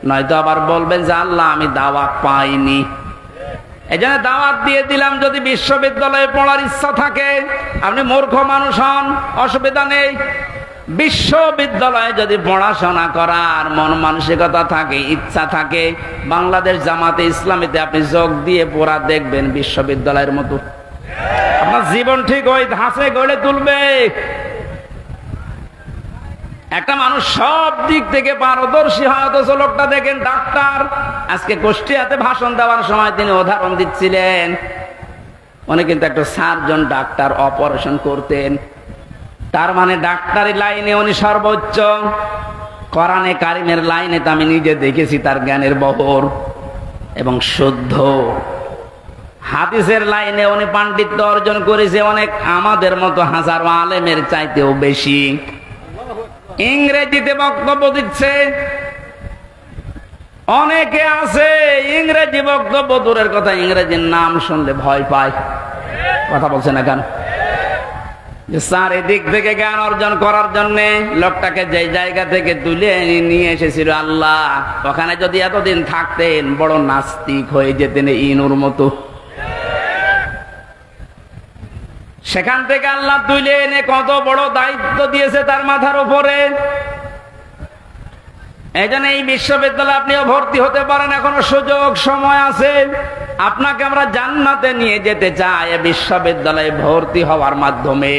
নয়তো আবার বলবেন যে আল্লাহ আমি দাওয়াত পাইনি। এই জন্য দাওয়াত দিয়ে দিলাম। যদি বিশ্ববিদ্যালয়ে পড়ার ইচ্ছা থাকে, আপনি মূর্খ মানুষ হন, অসুবিধা নেই। বিশ্ববিদ্যালয়ে যদি পড়াশোনা করার মন মানসিকতা থাকে, ইচ্ছা থাকে, বাংলাদেশ জামাতে ইসলামীতে আপনি যোগ দিয়ে পড়া দেখবেন বিশ্ববিদ্যালয়ের মতো। আপনার জীবন ঠিক ওই ধাঁচে গড়ে তুলবে। একটা মানুষ সব দিক থেকে পারদর্শী হয়, অথচ লোকটা দেখেন ডাক্তার। আজকে কুষ্টিয়াতে ভাষণ দেওয়ার সময় তিনি উদাহরণ দিচ্ছিলেন, উনি কিন্তু একটা সার্জন ডাক্তার, অপারেশন করতেন। তার মানে ডাক্তারি লাইনে উনি সর্বোচ্চ। কোরআনে কারীমের লাইনে তো আমি নিজে দেখেছি তার জ্ঞানের বহর এবং শুদ্ধ। হাদিসের লাইনে উনি পাণ্ডিত্য অর্জন করেছে অনেক আমাদের মতো হাজারো আলেমের চাইতেও বেশি। ইংরেজিতে বক্তব্য দিচ্ছে, অনেকে আছে ইংরেজি বক্তব্য দূরের কথা, ইংরেজির নাম শুনলে ভয় পায়। কথা বলছে না কেন? চারিদিক থেকে জ্ঞান অর্জন করার জন্য লোকটাকে যে জায়গা থেকে তুলে নিয়ে এসেছিল আল্লাহ, ওখানে যদি এতদিন থাকতেন বড় নাস্তিক হয়ে যেতেন ইনুর মতো। সেখান থেকে আল্লাহ তুলে এনে কত বড় দায়িত্ব দিয়েছে তার মাথার উপরে। এই জন্য এই বিশ্ববিদ্যালয়ে আপনিও ভর্তি হতে পারেন, এখনো সুযোগ সময় আছে। আপনাকে আমরা জান্নাতে নিয়ে যেতে চাই এই বিশ্ববিদ্যালয়ে ভর্তি হওয়ার মাধ্যমে।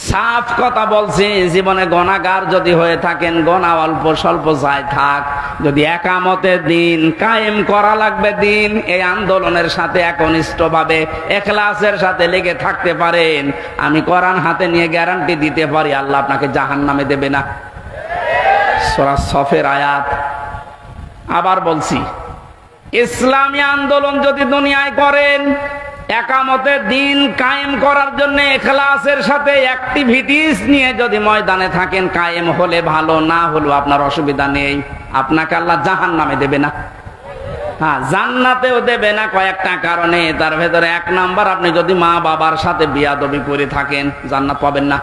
সাফ কথা বলছি, জীবনে গুনাহগার যদি হয়ে থাকেন, গুনাহ অল্প স্বল্প যায় থাক, যদি একামতে দিন কায়েম করা লাগবে দিন, এই আন্দোলনের সাথে একনিষ্ঠভাবে ইখলাসের সাথে লেগে থাকতে পারেন, আমি কোরআন হাতে নিয়ে গ্যারান্টি দিতে পারি আল্লাহ আপনাকে জাহান্নামে দেবে না। সূরা সফের আয়াত। আবার বলছি, ইসলামী আন্দোলন যদি দুনিয়ায় করেন, একামতে দিন কায়েম করার জন্য ইখলাসের সাথে অ্যাক্টিভিটিস নিয়ে যদি ময়দানে থাকেন, কায়েম হলে ভালো, না হলেও আপনার অসুবিধা নেই, আপনাকে আল্লাহ জাহান্নামে দেবে না। হ্যাঁ, জান্নাতেও দেবে না কয়েকটা কারণে। তার ভেতরে 1 নাম্বার, আপনি যদি মা বাবার সাথে বিয়াদবি করে থাকেন জান্নাত পাবেন না।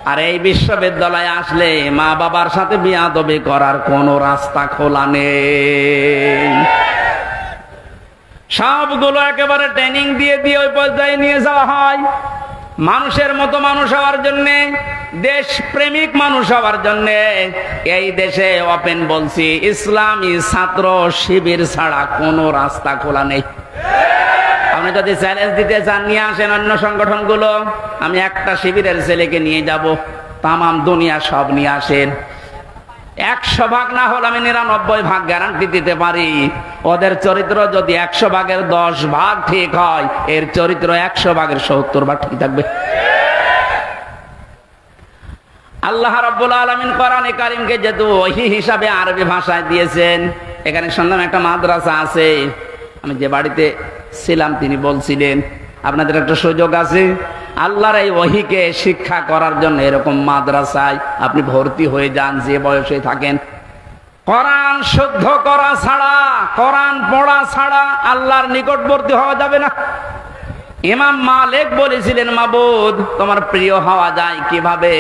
আর এই বিশ্ববিদ্যালয়ে আসলে মা বাবার সাথে বিয়াদবি করার কোনো রাস্তা খোলা নেই। সবগুলো একেবারে ট্রেনিং দিয়ে দিয়ে ওই পর্যায়ে নিয়ে যাওয়া হয়। মানুষের মতো মানুষ হওয়ার জন্য, দেশ প্রেমিক মানুষ হওয়ার জন্য এই দেশে ওপেন বলছি, ইসলামী ছাত্র শিবির ছাড়া কোনো রাস্তা খোলা নেই। আপনি যদি চ্যালেঞ্জ দিতে চান, নিয়ে আসেন অন্য সংগঠনগুলো, আমি একটা শিবিরের ছেলেকে নিয়ে যাব, তামাম দুনিয়া সব নিয়ে আসেন। 100 ভাগ না হলে আমি 99 ভাগ গ্যারান্টি দিতে পারি, ওদের চরিত্র যদি 100 ভাগের 10 ভাগ ঠিক হয়, এর চরিত্র 100 ভাগের 70 ভাগ ঠিক থাকবে। আল্লাহ রাব্বুল আলামিন কোরআনে কারীমকে যেহেতু ওহী হিসাবে আরবি ভাষায় দিয়েছেন, এখানে শুনলাম একটা মাদ্রাসা আছে, আমি যে বাড়িতে ছিলাম তিনি বলছিলেন আপনাদের একটা সুযোগ আছে আল্লাহর এই ওহীকে শিক্ষা করার জন্য, এরকম মাদ্রাসায় আপনি ভর্তি হয়ে যান যে বয়সে থাকেন। কোরআন শুদ্ধ করা ছাড়া, কোরআন পড়া ছাড়া আল্লাহর নিকটবর্তী হওয়া যাবে না। ইমাম মালিক বলেছিলেন, মাবুদ তোমার প্রিয় হওয়া যায় কিভাবে?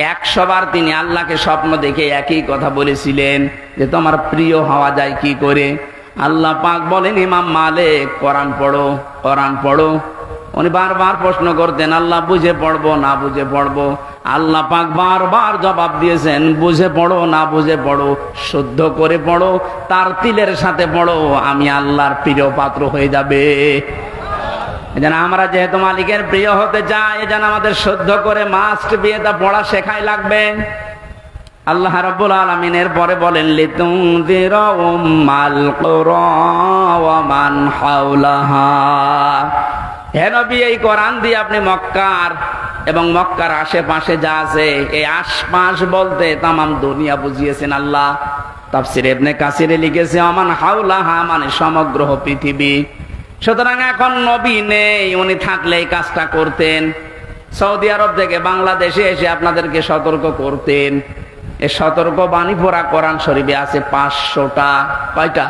100 বার তিনি আল্লাহকে স্বপ্ন দেখে একই কথা বলেছিলেন যে তোমার প্রিয় হওয়া যায় কি করে? আল্লাহ পাক বলেন, ইমাম মালিক কোরআন পড়ো, কোরআন পড়ো। উনি বারবার প্রশ্ন করতেন, আল্লাহ বুঝে পড়বো না বুঝে পড়বো? আল্লাহ পাক বারবার জবাব দিয়েছেন, বুঝে পড়ো না বুঝে পড়ো, শুদ্ধ করে পড়ো, তার তিলের সাথে পড়ো, আমি আল্লাহর প্রিয় পাত্র হয়ে যাবে। এজন্য আমরা যেহেতু মালিকের প্রিয় হতে চাই, এজন্য আমাদের শুদ্ধ করে মাস্ট বিয়েটা পড়া শেখাই লাগবে। আল্লাহ রাব্বুল আলামিন এর পরে বলেন, লিতুনযিরা উম্মাল কুরা ওয়া মান হাওলাহা। হে নবী, এই কোরআন দিয়ে আপনি মক্কার এবং মক্কার আশেপাশে যা আছে, এই আশপাশ বলতে তামাম দুনিয়া বুঝিয়েছেন আল্লাহ। তাফসীর ইবনে কাসিরে লিখেছে, ওমান হাওলাহা মানে সমগ্র পৃথিবী। সুতরাং এখন নবী নেই, উনি থাকলে এই কাজটা করতেন। সৌদি আরব থেকে বাংলাদেশে এসে আপনাদেরকে সতর্ক করতেন। এই সতর্ক বাণী পড়া কোরআন শরীফে আছে 500টা। কয়টা?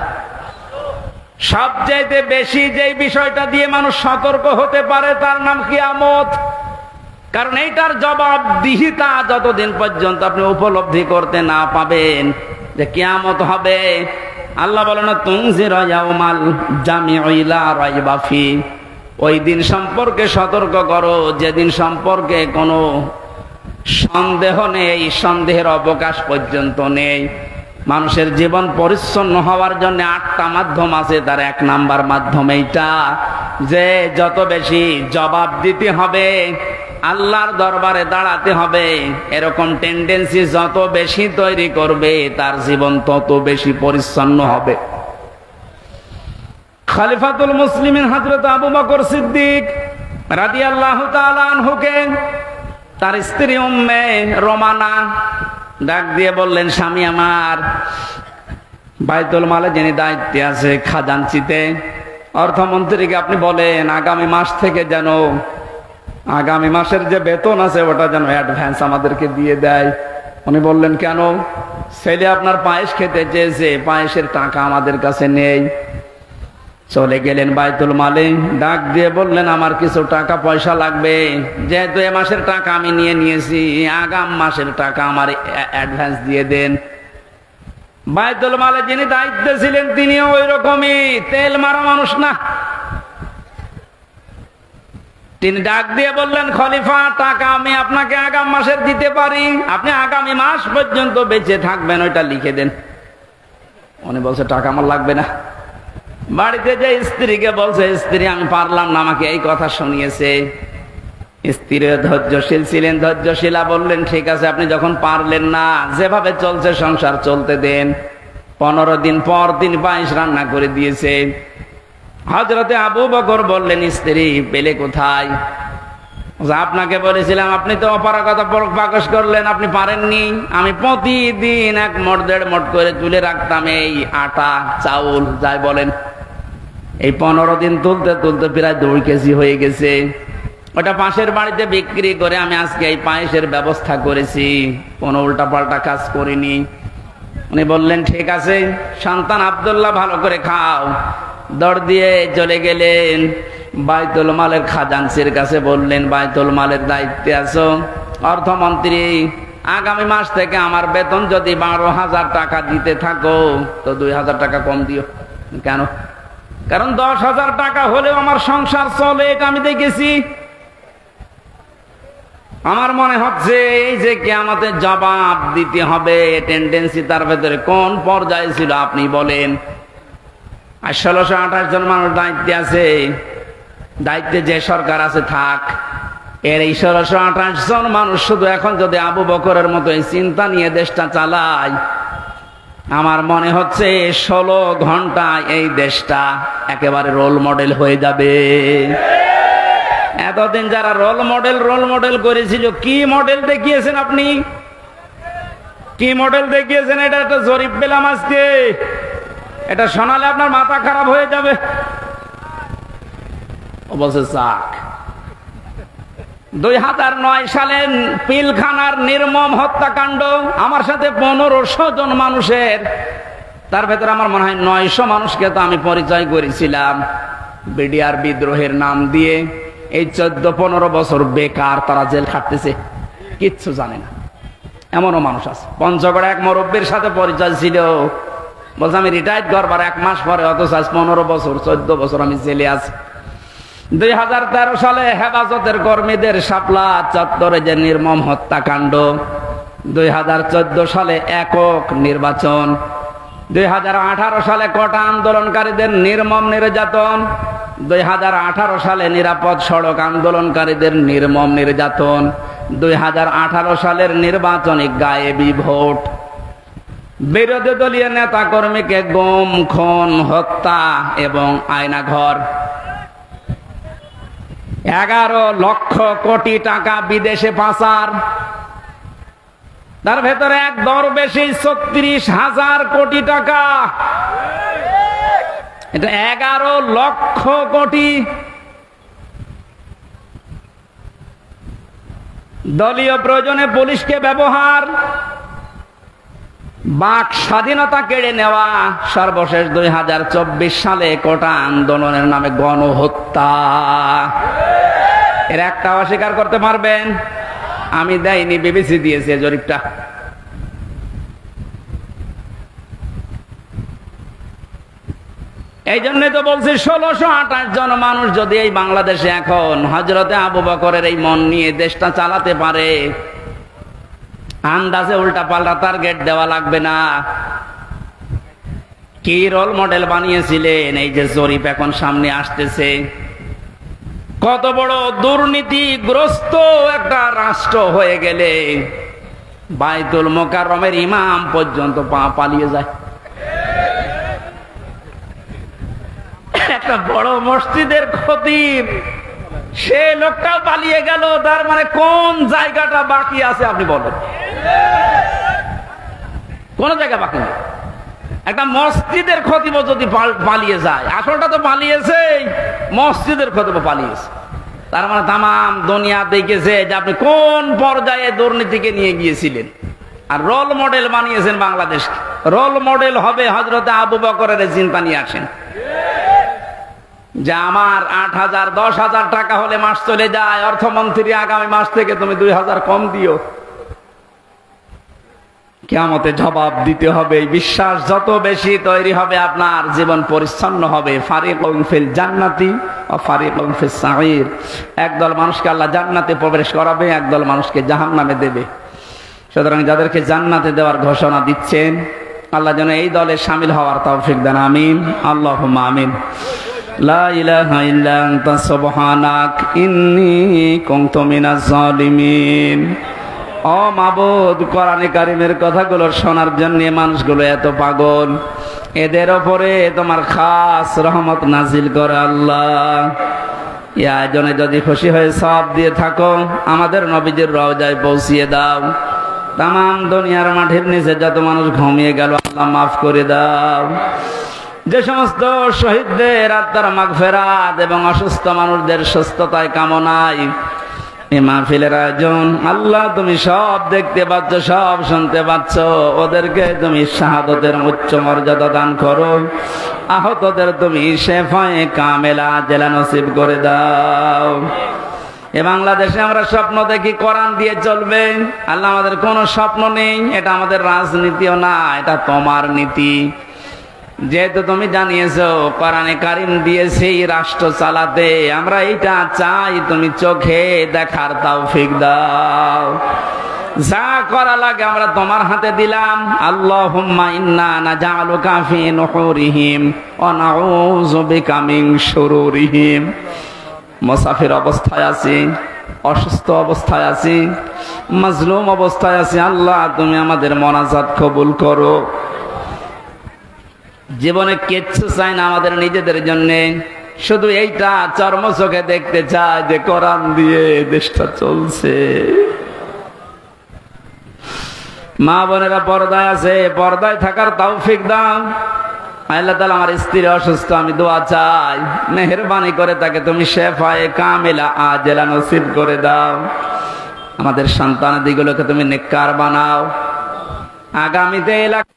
সবচাইতে বেশি যেই বিষয়টা দিয়ে মানুষ সতর্ক হতে পারে তার নাম কিয়ামত। কারণ এইটার জবাবদিহিতা যতদিন পর্যন্ত আপনি উপলব্ধি করতে না পাবেন যে কিয়ামত হবে, আল্লাহ বলেন, তুনজিরা ইয়াউমাল জামিউ লা রাইবা ফি, ওই দিন সম্পর্কে সতর্ক করো যেদিন সম্পর্কে কোনো সন্দেহ নেই, সন্দেহের অবকাশ পর্যন্ত নেই। মানুষের জীবন পরিচ্ছন্ন হওয়ার জন্য 8টা মাধ্যম আছে, তার 1 নাম্বার মাধ্যম এইটা যে যত বেশি জবাব দিতে হবে, আল্লাহর দরবারে দাঁড়াতে হবে, এরকম টেন্ডেন্সি যত বেশি তৈরি করবে তার জীবন তত বেশি পরিচ্ছন্ন হবে। খলিফাতুল মুসলিমিন হযরত আবু বকর সিদ্দিক রাদিয়াল্লাহু তাআলা আনহুকে তার স্ত্রী উম্মে রোমানা ডাক দিয়ে বললেন, স্বামী আমার, বাইতুল মালে যিনি দায়িত্বে আছে খাজানচিতে, অর্থমন্ত্রীকে আপনি বলেন আগামী মাস থেকে যেন আগামী মাসের যে বেতন আছে ওটা যেন অ্যাডভান্স আমাদেরকে দিয়ে দেয়। উনি বললেন, কেন? ছেলে আপনার পায়েস খেতে চেয়েছে, পায়েসের টাকা আমাদের কাছে নেই। চলে গেলেন বাইতুল মালে, ডাক দিয়ে বললেন, আমার কিছু টাকা পয়সা লাগবে, যেহেতু এ মাসের টাকা আমি নিয়ে নিয়েছি, আগাম মাসের টাকা আমার অ্যাডভান্স দিয়ে দেন। বাইতুল মালে যিনি দায়িত্বে ছিলেন তিনিও ওই রকমই তেল মারা মানুষ না। তিনি ডাক দিয়ে বললেন, খলিফা, টাকা আমি আপনাকে আগাম মাসের দিতে পারি, আপনি আগামী মাস পর্যন্ত বেঁচে থাকবেন, ওইটা লিখে দেন। উনি বলছে, টাকা আমার লাগবে না। বাড়িতে যে স্ত্রীকে বলছে, স্ত্রী আমি পারলাম না, আমাকে এই কথা শুনিয়েছে। স্ত্রী ধৈর্যশীল ছিলেন, ধৈর্যশীলা বললেন, ঠিক আছে, আপনি যখন পারলেন না, যেভাবে চলছে সংসার চলতে দেন। 15 দিন পর তিনি পায়েস রান্না করে দিয়েছে। হযরতে আবু বকর বললেন, স্ত্রী পেলে কোথায়? আপনাকে বলেছিলাম, আপনি তো অপারগতা প্রকাশ করলেন, আপনি পারেননি। আমি প্রতিদিন 1 মোট 1.5 মোট করে তুলে রাখতাম এই আটা চাউল যাই বলেন। এই 15 দিন তুলতে তুলতে প্রায় 2 কেজি হয়ে গেছে। ওটা পাশের বাড়িতে বিক্রি করে আমি আজকে এই পায়েসের ব্যবস্থা করেছি, কোনো উল্টাপাল্টা কাজ করিনি। উনি বললেন, ঠিক আছে, সন্তান আব্দুল্লাহ ভালো করে খাও। দৌড় দিয়ে চলে গেলেন বাইতুল মালের খাজানচির কাছে, বললেন, বাইতুল মালের দায়িত্বে আছো, অর্থমন্ত্রী, আগামী মাস থেকে আমার বেতন যদি 12,000 টাকা দিতে থাকো তো 2,000 টাকা কম দিও। কেন? কারণ 10,000 টাকা হলেও আমার সংসার চলে, এটা আমি দেখেছি। আমার মনে হচ্ছে এই যে কিয়ামতের জবাব দিতে হবে টেন্ডেন্সি তার ভেতরে কোন পর্যায়ে ছিল আপনি বলেন। আর 1628 জন মানুষ দায়িত্বে আছে, দায়িত্বে যে সরকার আছে থাক, এর এই 1628 জন মানুষ শুধু এখন যদি আবু বকরের মতো এই চিন্তা নিয়ে দেশটা চালায়, আমার মনে হচ্ছে 16 ঘন্টায় এই দেশটা একেবারে রোল মডেল হয়ে যাবে। এতদিন যারা রোল মডেল করেছিল, কি মডেল দেখিয়েছেন আপনি? কি মডেল দেখিয়েছেন? এটা একটা জরিপ পেলাম আজকে, এটা শোনালে আপনার মাথা খারাপ হয়ে যাবে। অবশ্যই চাক 2009 সালে পিলখানার নির্মম হত্যাকাণ্ড, আমার সাথে 1500 জন মানুষের, তার ভেতরে আমার মনে হয় 900 মানুষকে তো আমি পরিচয় করেছিলাম বিডিআর বিদ্রোহের নাম দিয়ে। এই 14-15 বছর বেকার তারা জেল খাটতেছে, কিচ্ছু জানে না, এমনও মানুষ আছে। পঞ্চগড়ে এক মুরব্বীর সাথে পরিচয় ছিল, বলছে আমি রিটায়ার্ড করবার 1 মাস পরে, অথচ আজ 15 বছর 14 বছর আমি জেলে আছি। 2013 সালে হেফাজতের কর্মীদের শাপলা চত্বরে যে নির্মম হত্যাকাণ্ড, 2014 সালে একক নির্বাচন, 2018 সালে কোটা আন্দোলনকারীদের নির্মম নির্যাতন, 2018 সালে নিরাপদ সড়ক আন্দোলনকারীদের নির্মম নির্যাতন, 2018 সালের নির্বাচনে গায়েবী ভোট, বিরোধী দলীয় নেতা কর্মীকে গুম, খুন, হত্যা এবং আয়নাঘর, 11 লক্ষ কোটি টাকা বিদেশে পাচার, তার ভেতরে এক দরবেশী 36,000 কোটি টাকা, এটা 11 লক্ষ কোটি। দলীয় প্রয়োজনে পুলিশকে ব্যবহার, বাক স্বাধীনতা কেড়ে নেওয়া, সর্বশেষ 2024 সালে কোটা আন্দোলনের নামে গণহত্যা। এর একটা অস্বীকার করতে পারবেন? আমি দেয়নি, বিবিসি দিয়েছে জরিপটা। এই জন্যই তো বলছি 1628 জন মানুষ যদি এই বাংলাদেশে এখন হযরতে আবু বকরের এই মন নিয়ে দেশটা চালাতে পারে, আন্দাজে উল্টা পাল্টা টার্গেট দেওয়া লাগবে না। কি রোল মডেল বানিয়েছিলেন? এই যে জরিপ এখন সামনে আসতেছে, কত বড় দুর্নীতিগ্রস্ত একটা রাষ্ট্র হয়ে গেলে বাইতুল মোকাররমের ইমাম পর্যন্ত পালিয়ে যায়। একটা বড় মসজিদের খতিব, সে লোকটাও পালিয়ে গেল। তার মানে কোন জায়গাটা বাকি আছে আপনি বলেন? কোন জায়গা বাকি নেই। একটা মসজিদের খতিব যদি পালিয়ে যায়, আসলটা তো পালিয়েছে, মসজিদের খতিব পালিয়েছে। তার মানে তামাম দুনিয়া দেখেছে যে আপনি কোন পর্যায়ে দুর্নীতিকে নিয়ে গিয়েছিলেন, আর রোল মডেল বানিয়েছেন বাংলাদেশ। রোল মডেল হবে হযরতে আবু বকরের চিন্তা নিয়ে আসেন যে আমার 8,000 10,000 টাকা হলে মাস চলে যায়, অর্থমন্ত্রী আগামী মাস থেকে তুমি 2,000 কম দিও। কিয়ামতে জবাব দিতে হবে। বিশ্বাস যত বেশি তৈরি হবে, আপনার জীবন পরিচ্ছন্ন হবে। ফারিকুন ফিল জান্নাতি ওয়া ফারিকুন ফিস সাঈর। একদল মানুষকে আল্লাহ জান্নাতে প্রবেশ করাবে, একদল মানুষকে জাহান্নামে দেবে। সুতরাং যাদেরকে জান্নাতে দেওয়ার ঘোষণা দিচ্ছেন, আল্লাহ যেন এই দলে শামিল হওয়ার তৌফিক দেন। আমিন, আল্লাহুম্মা আমিন। লা ইলাহা ইল্লা আনতা সুবহানাক ইন্নী কুনতু মিনাজ জালিমিন। ও মাবুদ, কোরআনে কারিমের কথাগুলো শোনার জন্য মানুষগুলো এত পাগল, এদের ওপরে তোমার খাস রহমত নাজিল করে আল্লাহ। এই আয়োজনে যদি খুশি হয়ে সওয়াব দিয়ে থাকো, আমাদের নবীজির রওজায় পৌঁছিয়ে দাও। তামাম দুনিয়ার মাটির নিচে যত মানুষ ঘুমিয়ে গেল, আল্লাহ মাফ করে দাও। যে সমস্ত শহীদদের আত্মার মাগফিরাত এবং অসুস্থ মানুষদের সুস্থতায় কামনায় এই মাহফিলের আয়োজন, আল্লাহ তুমি সব দেখতে পাচ্ছ, সব শুনতে পাচ্ছ। ওদেরকে তুমি শাহাদতের উচ্চ মর্যাদা দান করো। আহতদের তুমি শেফায়ে কামেলা জেলা নসিব করে দাও। এ বাংলাদেশে আমরা স্বপ্ন দেখি কোরআন দিয়ে চলবে। আল্লাহ, আমাদের কোনো স্বপ্ন নেই। এটা আমাদের রাজনীতিও না, এটা তোমার নীতি। যেহেতু তুমি জানিয়েছো কোরআনে কারিম দিয়েছি রাষ্ট্র চালাতে, আমরা এইটা চাই, তুমি চোখে দেখার তৌফিক দাও। যা করা লাগে আমরা তোমার হাতে দিলাম। আল্লাহুম্মা ইন্না নাজআলুকা ফি নুহুরিহিম ওয়া নাউযু বিকা মিন শুরুরিহিম। মুসাফির অবস্থায় আছি, অসুস্থ অবস্থায় আছি, মাজলুম অবস্থায় আছি, আল্লাহ তুমি আমাদের মোনাজাত কবুল করো। জীবনে কিচ্ছু চাই না আমাদের নিজেদের জন্য, শুধু এইটা চর্ম চোখে দেখতে চাই যে কোরআন দিয়ে দেশটা চলছে। মা বোনেরা পর্দায় আছে, পর্দায় থাকার তৌফিক দাও। আল্লাহ তাআলা আমার স্ত্রী অসুস্থ, আমি দোয়া চাই, মেহেরবানি করে তাকে তুমি শেফায়ে কামিলা আজেলা নসিব করে দাও। আমাদের সন্তানাদিগুলোকে তুমি নেককার বানাও। আগামীতে এলাকা